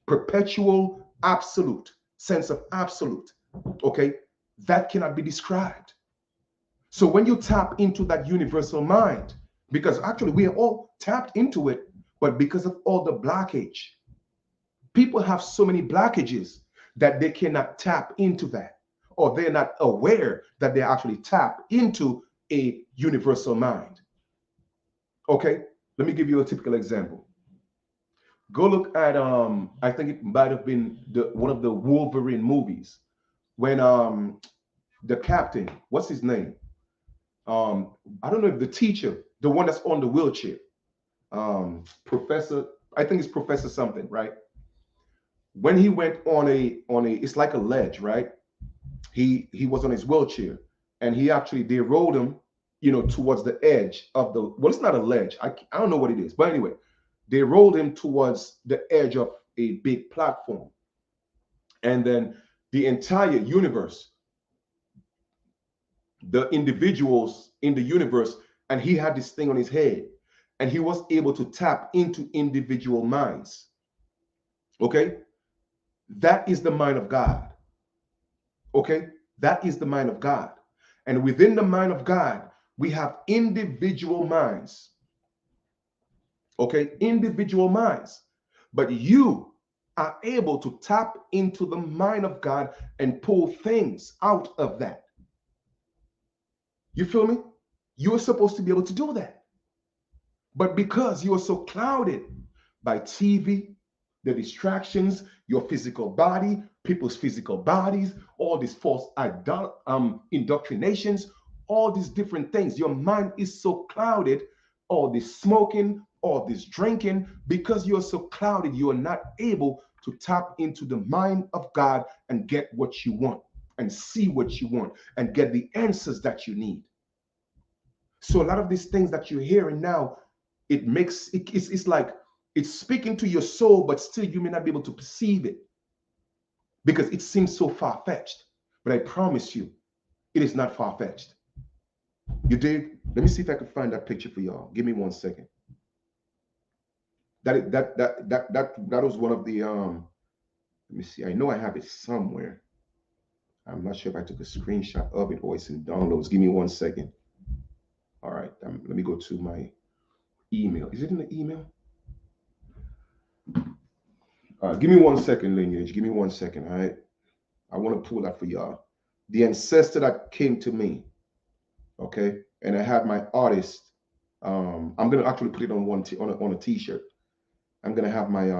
Perpetual, absolute, sense of absolute. Okay, that cannot be described. So when you tap into that universal mind, because actually we are all tapped into it, but because of all the blockage, people have so many blockages that they cannot tap into that, or they're not aware that they actually tap into a universal mind. Okay, let me give you a typical example. Go look at I think it might have been one of the Wolverine movies when the captain, what's his name? I don't know if the teacher, the one that's on the wheelchair, Professor, I think it's Professor something, right? When he went on a it's like a ledge, right? He was on his wheelchair, and they rolled him, towards the edge of the, well, it's not a ledge. I don't know what it is, but anyway, they rolled him towards the edge of a big platform, and then the entire universe, the individuals in the universe, and he had this thing on his head, and he was able to tap into individual minds. Okay, that is the mind of God. Okay, that is the mind of God. And within the mind of God, we have individual minds. Okay, individual minds. But you are able to tap into the mind of God and pull things out of that. You feel me? You are supposed to be able to do that. But because you are so clouded by TV, the distractions, your physical body, people's physical bodies, all these false indoctrinations, all these different things, your mind is so clouded, all this smoking, all this drinking, because you're so clouded, you are not able to tap into the mind of God and get what you want and see what you want and get the answers that you need. So a lot of these things that you're hearing now, it's like it's speaking to your soul, but still you may not be able to perceive it because it seems so far-fetched. But I promise you, it is not far-fetched. You dig? Let me see if I can find that picture for y'all. Give me 1 second. That was one of the let me see. I know I have it somewhere. I'm not sure if I took a screenshot of it or it's in downloads. Give me 1 second. All right, let me go to my email. Is it in the email? All right, give me 1 second, lineage. Give me 1 second. All right, I want to pull that for y'all. The ancestor that came to me. Okay, and I had my artist. I'm gonna actually put it on on a t-shirt. I'm gonna have my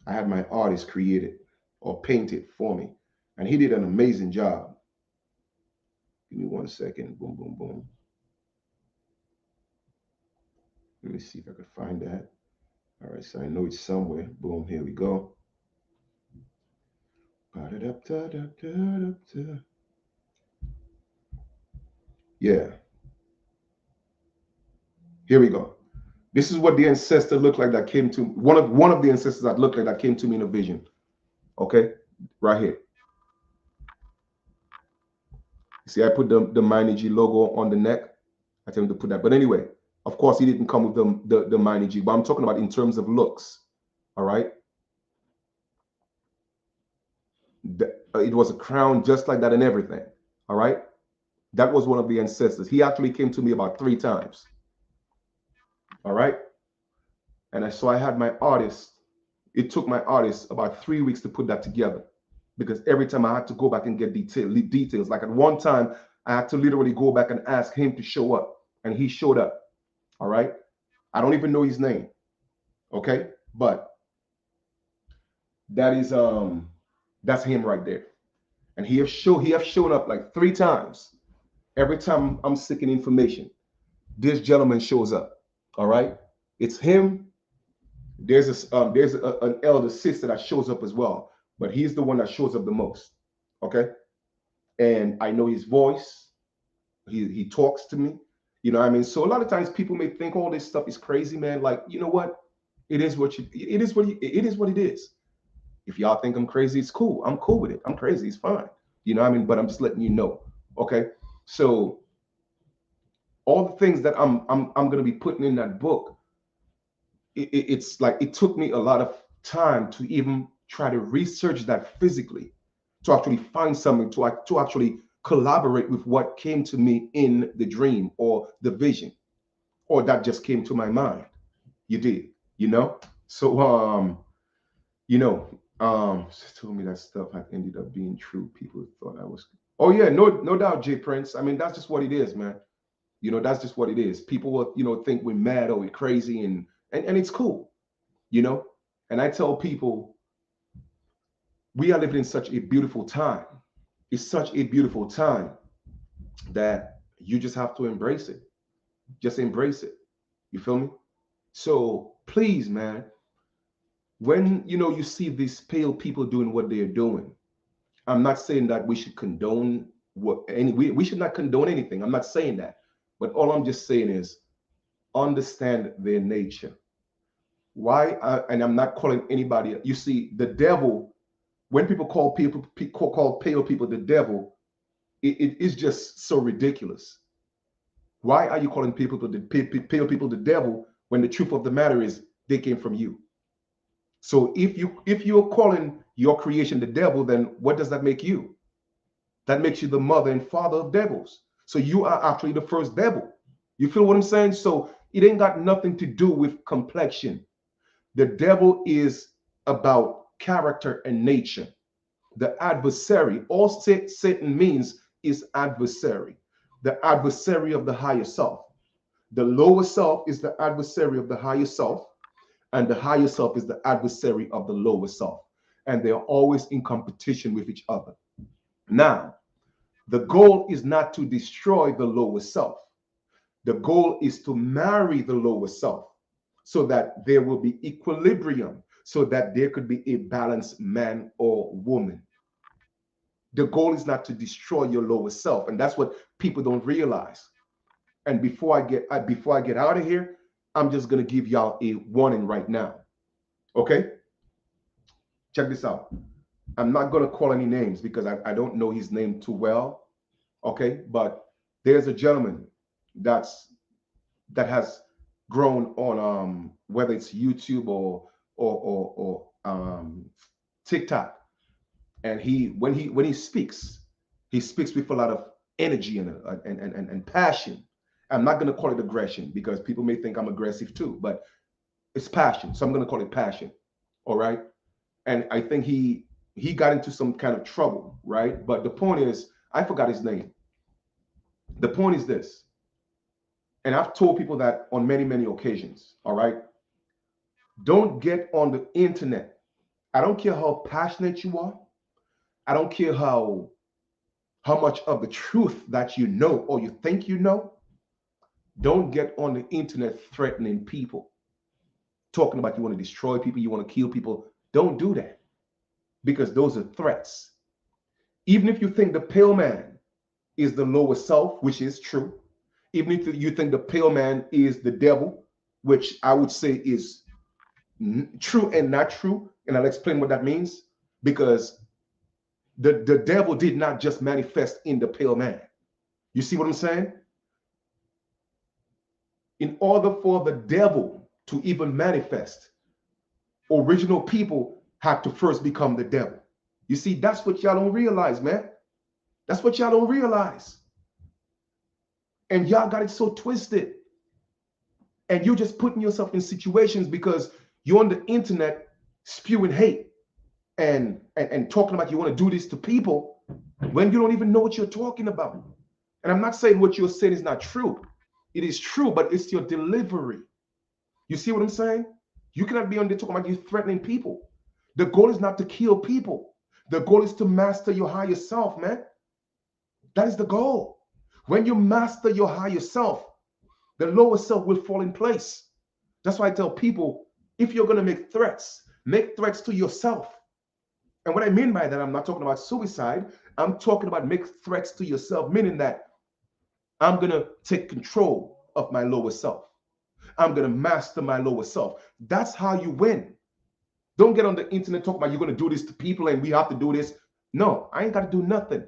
I had my artist create it or paint it for me, and he did an amazing job. Give me 1 second. Boom, boom, boom. Let me see if I can find that. All right, so I know it's somewhere. Boom, here we go. Yeah. Here we go. This is what the ancestor looked like that came to one of the ancestors that looked like that came to me in a vision. Okay, right here. See, I put the Minergy logo on the neck. I tell him to put that. But anyway, Of course, he didn't come with the mighty G, but I'm talking about in terms of looks. All right. It was a crown just like that and everything. All right. That was one of the ancestors. He actually came to me about 3 times. All right. And so I had my artist. It took my artist about 3 weeks to put that together because every time I had to go back and get details. Like at one time, I had to literally go back and ask him to show up, and he showed up. All right. I don't even know his name. Okay. But that is that's him right there. And he have shown up like 3 times. Every time I'm seeking information, this gentleman shows up. All right. It's him. An elder sister that shows up as well, but he's the one that shows up the most. Okay. And I know his voice. He talks to me. You know what I mean? So a lot of times people may think all this stuff is crazy, man. Like, you know what? It is what it is. If y'all think I'm crazy, it's cool. I'm cool with it. I'm crazy, it's fine. You know what I mean? But I'm just letting you know. Okay. So all the things that I'm gonna be putting in that book, it's like it took me a lot of time to even try to research that physically, to actually find something to actually collaborate with what came to me in the dream or the vision, or that just came to my mind. You did, you know? So you know, she told me that stuff had ended up being true. People thought I was, oh yeah, no doubt, Jay Prince. I mean, that's just what it is, man. You know, that's just what it is. People will, think we're mad or we're crazy, and it's cool, you know. And I tell people we are living in such a beautiful time. It's such a beautiful time that you just have to embrace it. Just embrace it. You feel me? So please, man, when you see these pale people doing what they're doing, I'm not saying that we should condone we should not condone anything. I'm not saying that. But all I'm just saying is understand their nature. And I'm not calling anybody. You see, the devil, when people call pale people the devil, it is just so ridiculous. Why are you calling pale people the devil when the truth of the matter is they came from you? So if you're calling your creation the devil, then what does that make you? That makes you the mother and father of devils. So you are actually the first devil. You feel what I'm saying? So it ain't got nothing to do with complexion. The devil is about character and nature. The adversary, all Satan means is adversary. The adversary of the higher self. The lower self is the adversary of the higher self, and the higher self is the adversary of the lower self. And they are always in competition with each other. Now, the goal is not to destroy the lower self. The goal is to marry the lower self so that there will be equilibrium, so that there could be a balanced man or woman. The goal is not to destroy your lower self, and that's what people don't realize. And before I get out of here, I'm just gonna give y'all a warning right now. Okay, check this out. I'm not gonna call any names because I don't know his name too well. Okay, but there's a gentleman that has grown on whether it's YouTube or TikTok, and when he speaks with a lot of energy and passion. I'm not going to call it aggression because people may think I'm aggressive too, but it's passion. So I'm going to call it passion. All right. And I think he got into some kind of trouble, right? But the point is, I forgot his name. The point is this, and I've told people that on many, many occasions. All right. Don't get on the internet. I don't care how passionate you are. I don't care how much of the truth that you know or you think you know. Don't get on the internet threatening people, talking about you want to destroy people, you want to kill people. Don't do that because those are threats. Even if you think the pale man is the lower self, which is true, even if you think the pale man is the devil, which I would say is true and not true, and I'll explain what that means, because the devil did not just manifest in the pale man. You see what I'm saying? In order for the devil to even manifest, original people had to first become the devil. You see, that's what y'all don't realize, man. That's what y'all don't realize. And y'all got it so twisted. And you're just putting yourself in situations because you're on the internet spewing hate and talking about you want to do this to people when you don't even know what you're talking about. And I'm not saying what you're saying is not true. It is true, but it's your delivery. You see what I'm saying? You cannot be on there talking about you threatening people. The goal is not to kill people. The goal is to master your higher self, man. That is the goal. When you master your higher self, the lower self will fall in place. That's why I tell people, if you're going to make threats to yourself. And what I mean by that, I'm not talking about suicide. I'm talking about make threats to yourself, meaning that I'm going to take control of my lower self. I'm going to master my lower self. That's how you win. Don't get on the internet talking about you're going to do this to people and we have to do this. No, I ain't got to do nothing.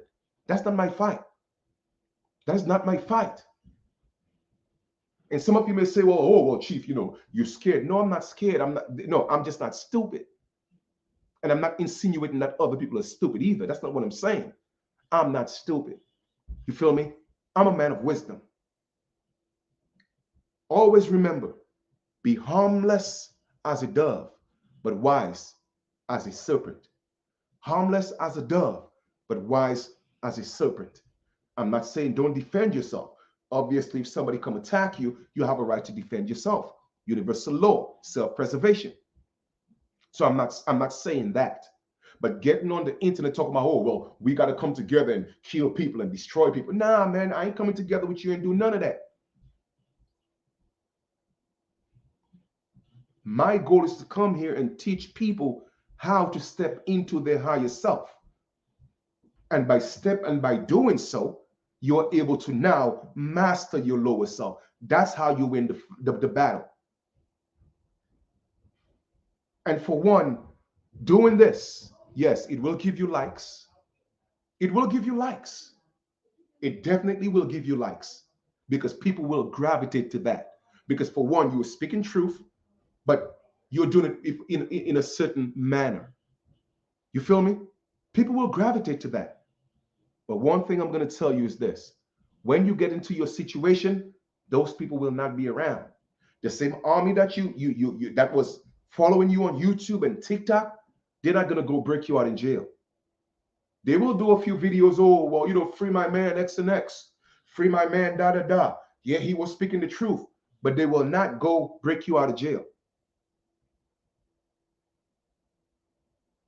That's not my fight. That is not my fight. And some of you may say, well, Chief, you're scared. No, I'm not scared. I'm just not stupid. And I'm not insinuating that other people are stupid either. That's not what I'm saying. I'm not stupid. You feel me? I'm a man of wisdom. Always remember, be harmless as a dove, but wise as a serpent. Harmless as a dove, but wise as a serpent. I'm not saying don't defend yourself. Obviously, if somebody come attack you, you have a right to defend yourself. Universal law, self-preservation. So I'm not saying that. But getting on the internet talking about, oh, well, we got to come together and kill people and destroy people. Nah, man, I ain't coming together with you and do none of that. My goal is to come here and teach people how to step into their higher self. And by doing so, you're able to now master your lower self. That's how you win the battle. And for one, doing this, yes, it will give you likes. It will give you likes. It definitely will give you likes because people will gravitate to that. Because for one, you are speaking truth, but you're doing it in a certain manner. You feel me? People will gravitate to that. But one thing I'm going to tell you is this. When you get into your situation, those people will not be around. The same army that that was following you on YouTube and TikTok, they're not going to go break you out in jail. They will do a few videos, oh, well, free my man X and X, free my man da da da. Yeah, he was speaking the truth, but they will not go break you out of jail.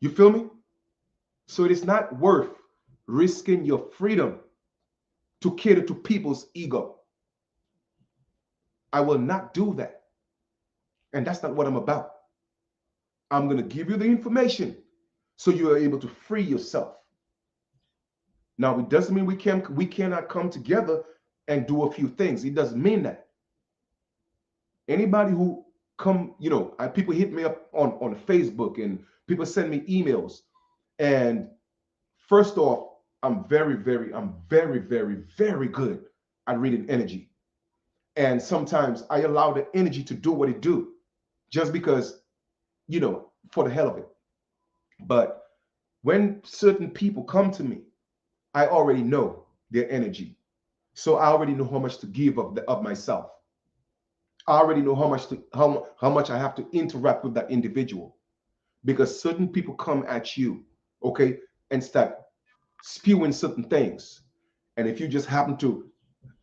You feel me? So it is not worth risking your freedom to cater to people's ego. I will not do that. And that's not what I'm about. I'm going to give you the information so you are able to free yourself. Now, it doesn't mean we cannot come together and do a few things. It doesn't mean that. Anybody who come, people hit me up on Facebook and people send me emails. And first off, I'm very, very, very good at reading energy. And sometimes I allow the energy to do what it do just because, for the hell of it. But when certain people come to me, I already know their energy. So I already know how much to give of myself. I already know how much I have to interact with that individual. Because certain people come at you, okay, and start spewing certain things. And if you just happen to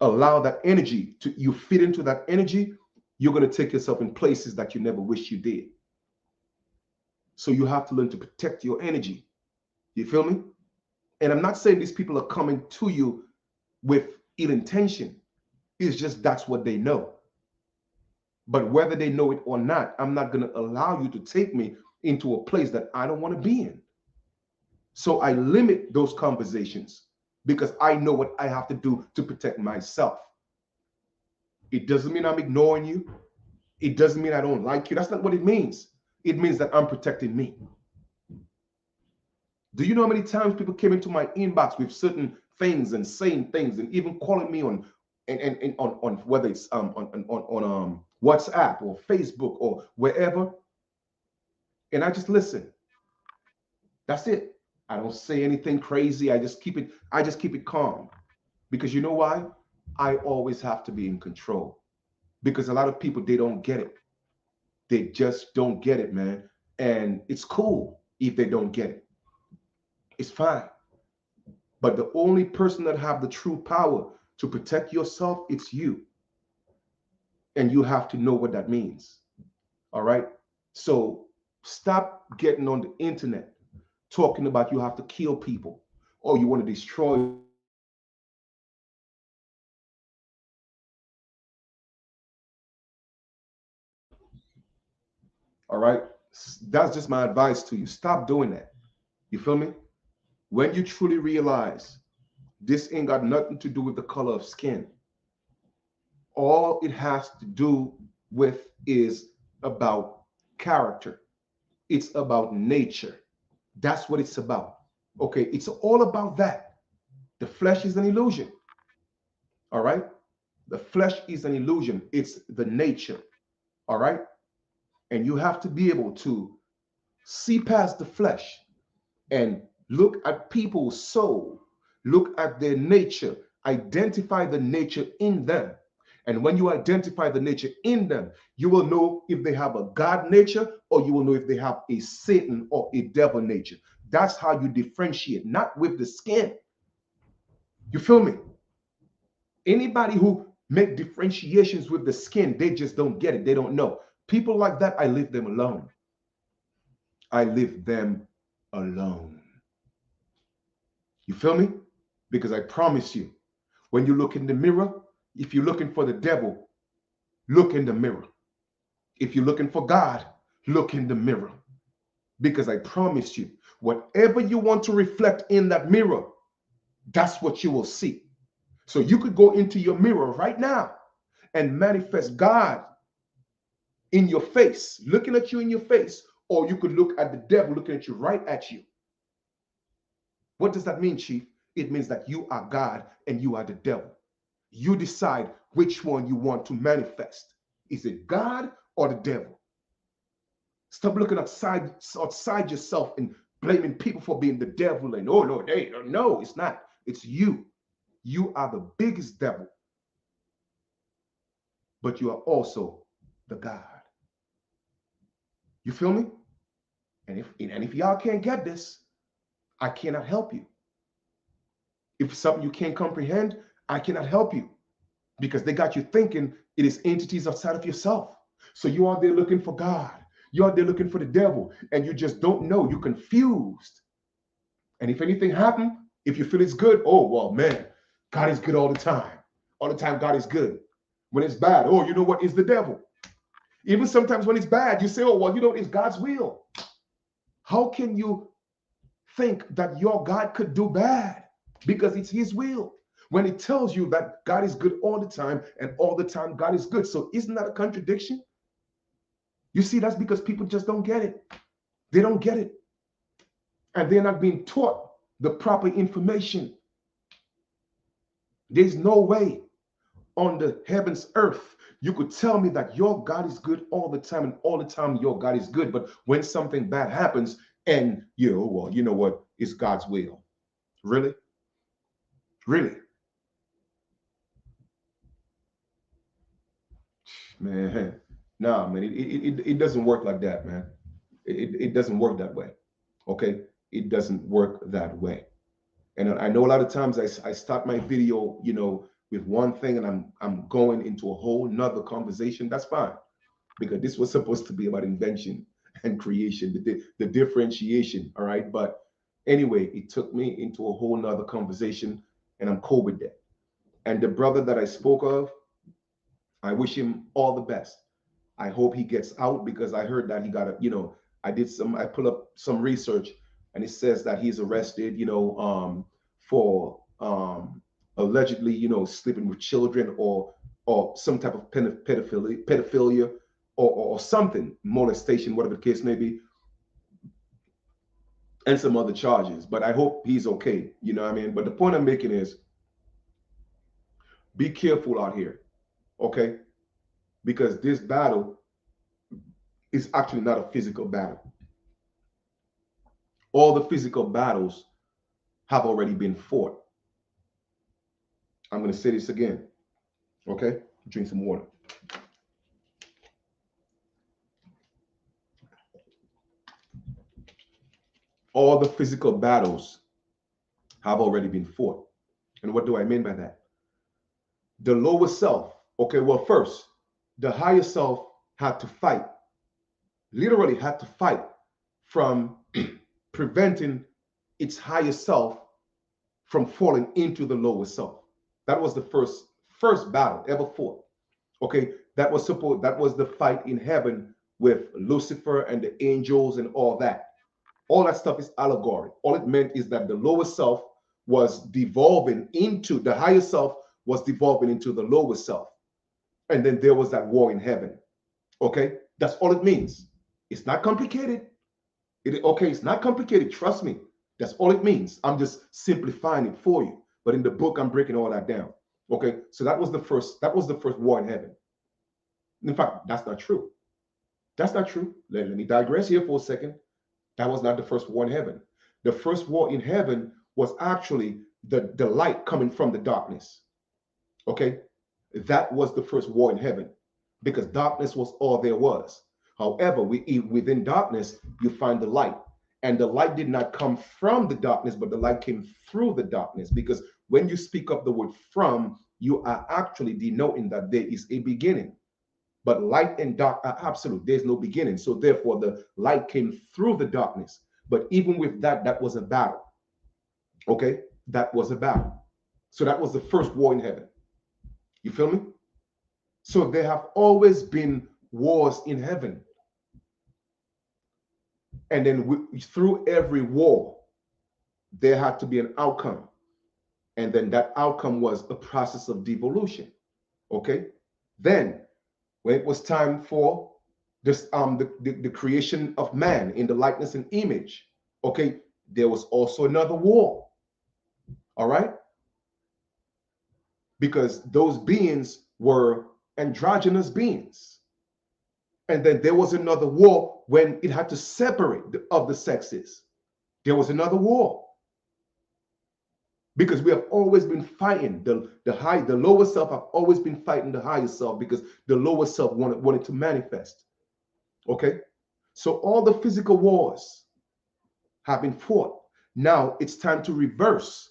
allow that energy you fit into that energy, you're going to take yourself in places that you never wish you did. So you have to learn to protect your energy. You feel me? And I'm not saying these people are coming to you with ill intention. It's just that's what they know. But whether they know it or not, I'm not going to allow you to take me into a place that I don't want to be in. So I limit those conversations because I know what I have to do to protect myself. It doesn't mean I'm ignoring you. It doesn't mean I don't like you. That's not what it means. It means that I'm protecting me. Do you know how many times people came into my inbox with certain things and saying things and even calling me on and on whether it's on WhatsApp or Facebook or wherever, and I just listen. That's it. I don't say anything crazy. I just keep it calm. Because you know why? I always have to be in control. Because a lot of people, they don't get it. They just don't get it, man. And it's cool if they don't get it. It's fine. But the only person that have the true power to protect yourself, it's you. And you have to know what that means. All right? So stop getting on the internet talking about you have to kill people or you want to destroy people or you want to destroy everything. Stop doing that. All right? That's just my advice to you. Stop doing that. You feel me? When you truly realize this ain't got nothing to do with the color of skin, all it has to do with is about character. It's about nature. That's what it's about. Okay, it's all about that. The flesh is an illusion. All right, the flesh is an illusion. It's the nature. All right, and you have to be able to see past the flesh and look at people's soul, look at their nature, identify the nature in them. And when you identify the nature in them, you will know if they have a God nature or you will know if they have a Satan or a devil nature. That's how you differentiate, not with the skin. You feel me? Anybody who make differentiations with the skin, they just don't get it. They don't know. People like that, I leave them alone. I leave them alone. You feel me? Because I promise you, when you look in the mirror, if you're looking for the devil, look in the mirror. If you're looking for God, look in the mirror. Because I promise you, whatever you want to reflect in that mirror, that's what you will see. So you could go into your mirror right now and manifest God in your face, looking at you in your face, or you could look at the devil looking at you right at you. What does that mean, Chief? It means that you are God and you are the devil. You decide which one you want to manifest. Is it God or the devil? Stop looking outside yourself and blaming people for being the devil and oh no, they no, it's not. It's you. You are the biggest devil, but you are also the God. You feel me? And if y'all can't get this, I cannot help you. If it's something you can't comprehend, I cannot help you because they got you thinking it is entities outside of yourself. So you are there looking for God. You are there looking for the devil, and you just don't know. You're confused. And if anything happened, if you feel it's good, oh well, man, God is good all the time. All the time, God is good. When it's bad, oh, you know what is the devil? Even sometimes when it's bad, you say, oh well, you know it's God's will. How can you think that your God could do bad? Because it's his will. When it tells you that God is good all the time and all the time God is good. So isn't that a contradiction? You see, that's because people just don't get it. They don't get it. And they're not being taught the proper information. There's no way on the heavens, earth, you could tell me that your God is good all the time and all the time your God is good. But when something bad happens and well, you know what? It's God's will. Really? Really? Man, nah, man, it doesn't work like that, man. It doesn't work that way. Okay? It doesn't work that way. And I know a lot of times I start my video, with one thing and I'm going into a whole nother conversation. That's fine because this was supposed to be about invention and creation, the differentiation. All right. But anyway, it took me into a whole nother conversation and I'm cool with that. And the brother that I spoke of, I wish him all the best. I hope he gets out because I heard that he got I put up some research and it says that he's arrested, for allegedly, sleeping with children or some type of pedophilia or something, molestation, whatever the case may be, and some other charges. But I hope he's okay. You know what I mean? But the point I'm making is Be careful out here, okay? Because this battle is actually not a physical battle. All the physical battles have already been fought. I'm going to say this again, okay? Drink some water. All the physical battles have already been fought. And what do I mean by that? The lower self, okay, well, first, the higher self had to fight, literally had to fight from preventing its higher self from falling into the lower self. That was the first battle ever fought. Okay, that was the fight in heaven with Lucifer and the angels and all that. All that stuff is allegory. All it meant is that the lower self was devolving into the higher self, was devolving into the lower self. And then there was that war in heaven. Okay, that's all it means. It's not complicated. Okay, it's not complicated. Trust me. That's all it means. I'm just simplifying it for you. But in the book, I'm breaking all that down. Okay, so that was the first war in heaven. In fact, that's not true. That's not true. Let me digress here for a second. That was not the first war in heaven. The first war in heaven was actually the light coming from the darkness. Okay, that was the first war in heaven because darkness was all there was. However, within darkness, you find the light. And the light did not come from the darkness, but the light came through the darkness. Because when you speak of the word from, you are actually denoting that there is a beginning. But light and dark are absolute. There's no beginning. So therefore, the light came through the darkness. But even with that, that was a battle. Okay? That was a battle. So that was the first war in heaven. You feel me? So there have always been wars in heaven. And then through every war, there had to be an outcome. And then that outcome was a process of devolution. Okay? Then, when it was time for this, the creation of man in the likeness and image, okay, there was also another war. All right? Because those beings were androgynous beings. And then there was another war when it had to separate of the sexes. There was another war. Because we have always been fighting the lower self have always been fighting the higher self because the lower self wanted to manifest. Okay? So all the physical wars have been fought. Now it's time to reverse.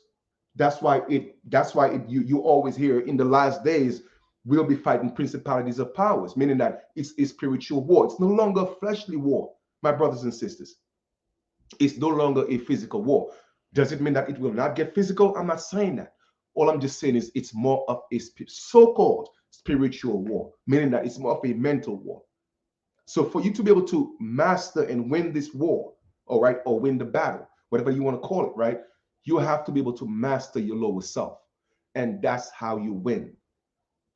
That's why you always hear in the last days we'll be fighting principalities of powers, meaning that it's a spiritual war. It's no longer a fleshly war, my brothers and sisters. It's no longer a physical war. Does it mean that it will not get physical? I'm not saying that. All I'm just saying is it's more of a so-called spiritual war, meaning that it's more of a mental war. So for you to be able to master and win this war, all right, or win the battle, whatever you want to call it, right, you have to be able to master your lower self. And that's how you win.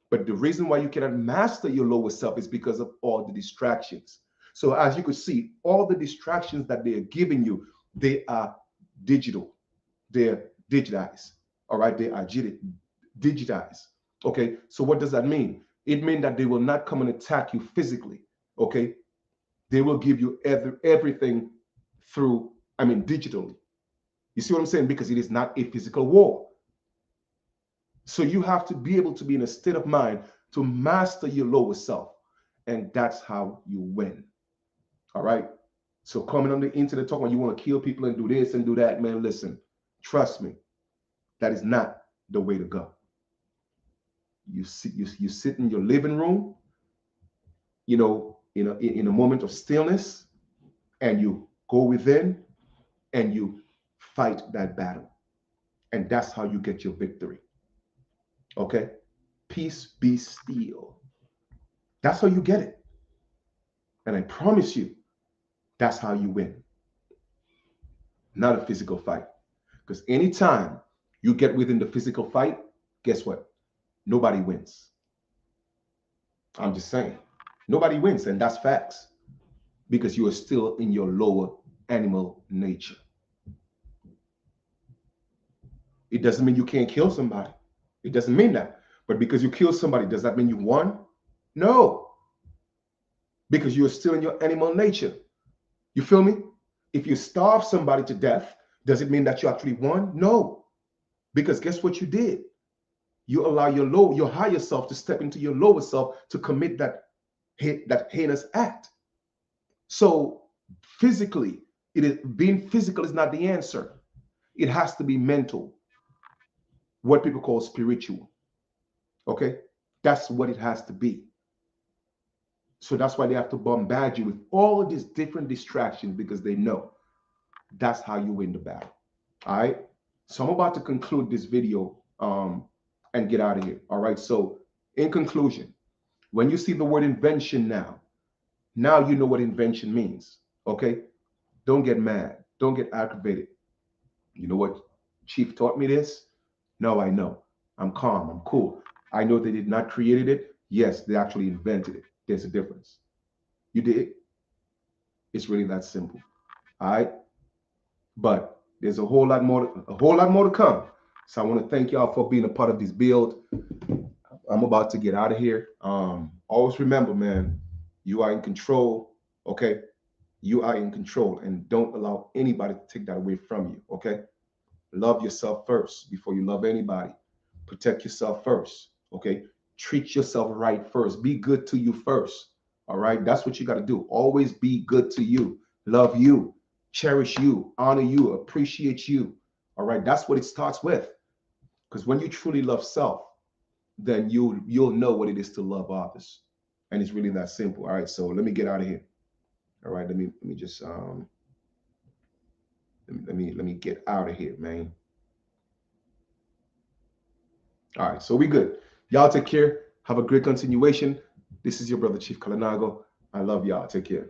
But the reason why you cannot master your lower self is because of all the distractions. So as you could see, all the distractions that they are giving you, they are digital. They're digitized. All right, they are digitized. Okay, so what does that mean? It means that they will not come and attack you physically. Okay, they will give you everything through, digitally. You see what I'm saying? Because it is not a physical war. So you have to be able to be in a state of mind to master your lower self. And that's how you win. All right. So coming on the internet talking, you want to kill people and do this and do that, man, listen, trust me, that is not the way to go. You sit in your living room, in a moment of stillness, and you go within and you fight that battle. And that's how you get your victory. Okay? Peace be still. That's how you get it. And I promise you, that's how you win. Not a physical fight. Because anytime you get within the physical fight, guess what? Nobody wins. I'm just saying. Nobody wins, and that's facts. Because you are still in your lower animal nature. It doesn't mean you can't kill somebody. It doesn't mean that. But because you kill somebody, does that mean you won? No, because you're still in your animal nature. You feel me? If you starve somebody to death, does it mean that you actually won? No, because guess what you did? You allow your higher self to step into your lower self to commit that heinous act. So physically, it is being physical is not the answer. It has to be mental, what people call spiritual. Okay, that's what it has to be. So that's why they have to bombard you with all of these different distractions because they know that's how you win the battle. All right. So I'm about to conclude this video and get out of here. All right. So in conclusion, when you see the word invention now you know what invention means. Okay. Don't get mad. Don't get aggravated. You know what? Chief taught me this. No, I know. I'm calm. I'm cool. I know they did not created it. Yes, they actually invented it. There's a difference. You did. It's really that simple. All right. But there's a whole lot more to come. So I want to thank y'all for being a part of this build. I'm about to get out of here. Always remember, man, you are in control. Okay. You are in control and don't allow anybody to take that away from you. Okay. Love yourself first before you love anybody. Protect yourself first. Okay. Treat yourself right first. Be good to you first. All right. That's what you got to do. Always be good to you. Love you. Cherish you. Honor you. Appreciate you. All right. That's what it starts with. Because when you truly love self, then you'll know what it is to love others. And it's really that simple. All right. So let me get out of here. All right. Let me just let me get out of here, man. All right, so we good. Y'all take care. Have a great continuation. This is your brother Chief Kalinago. I love y'all. Take care.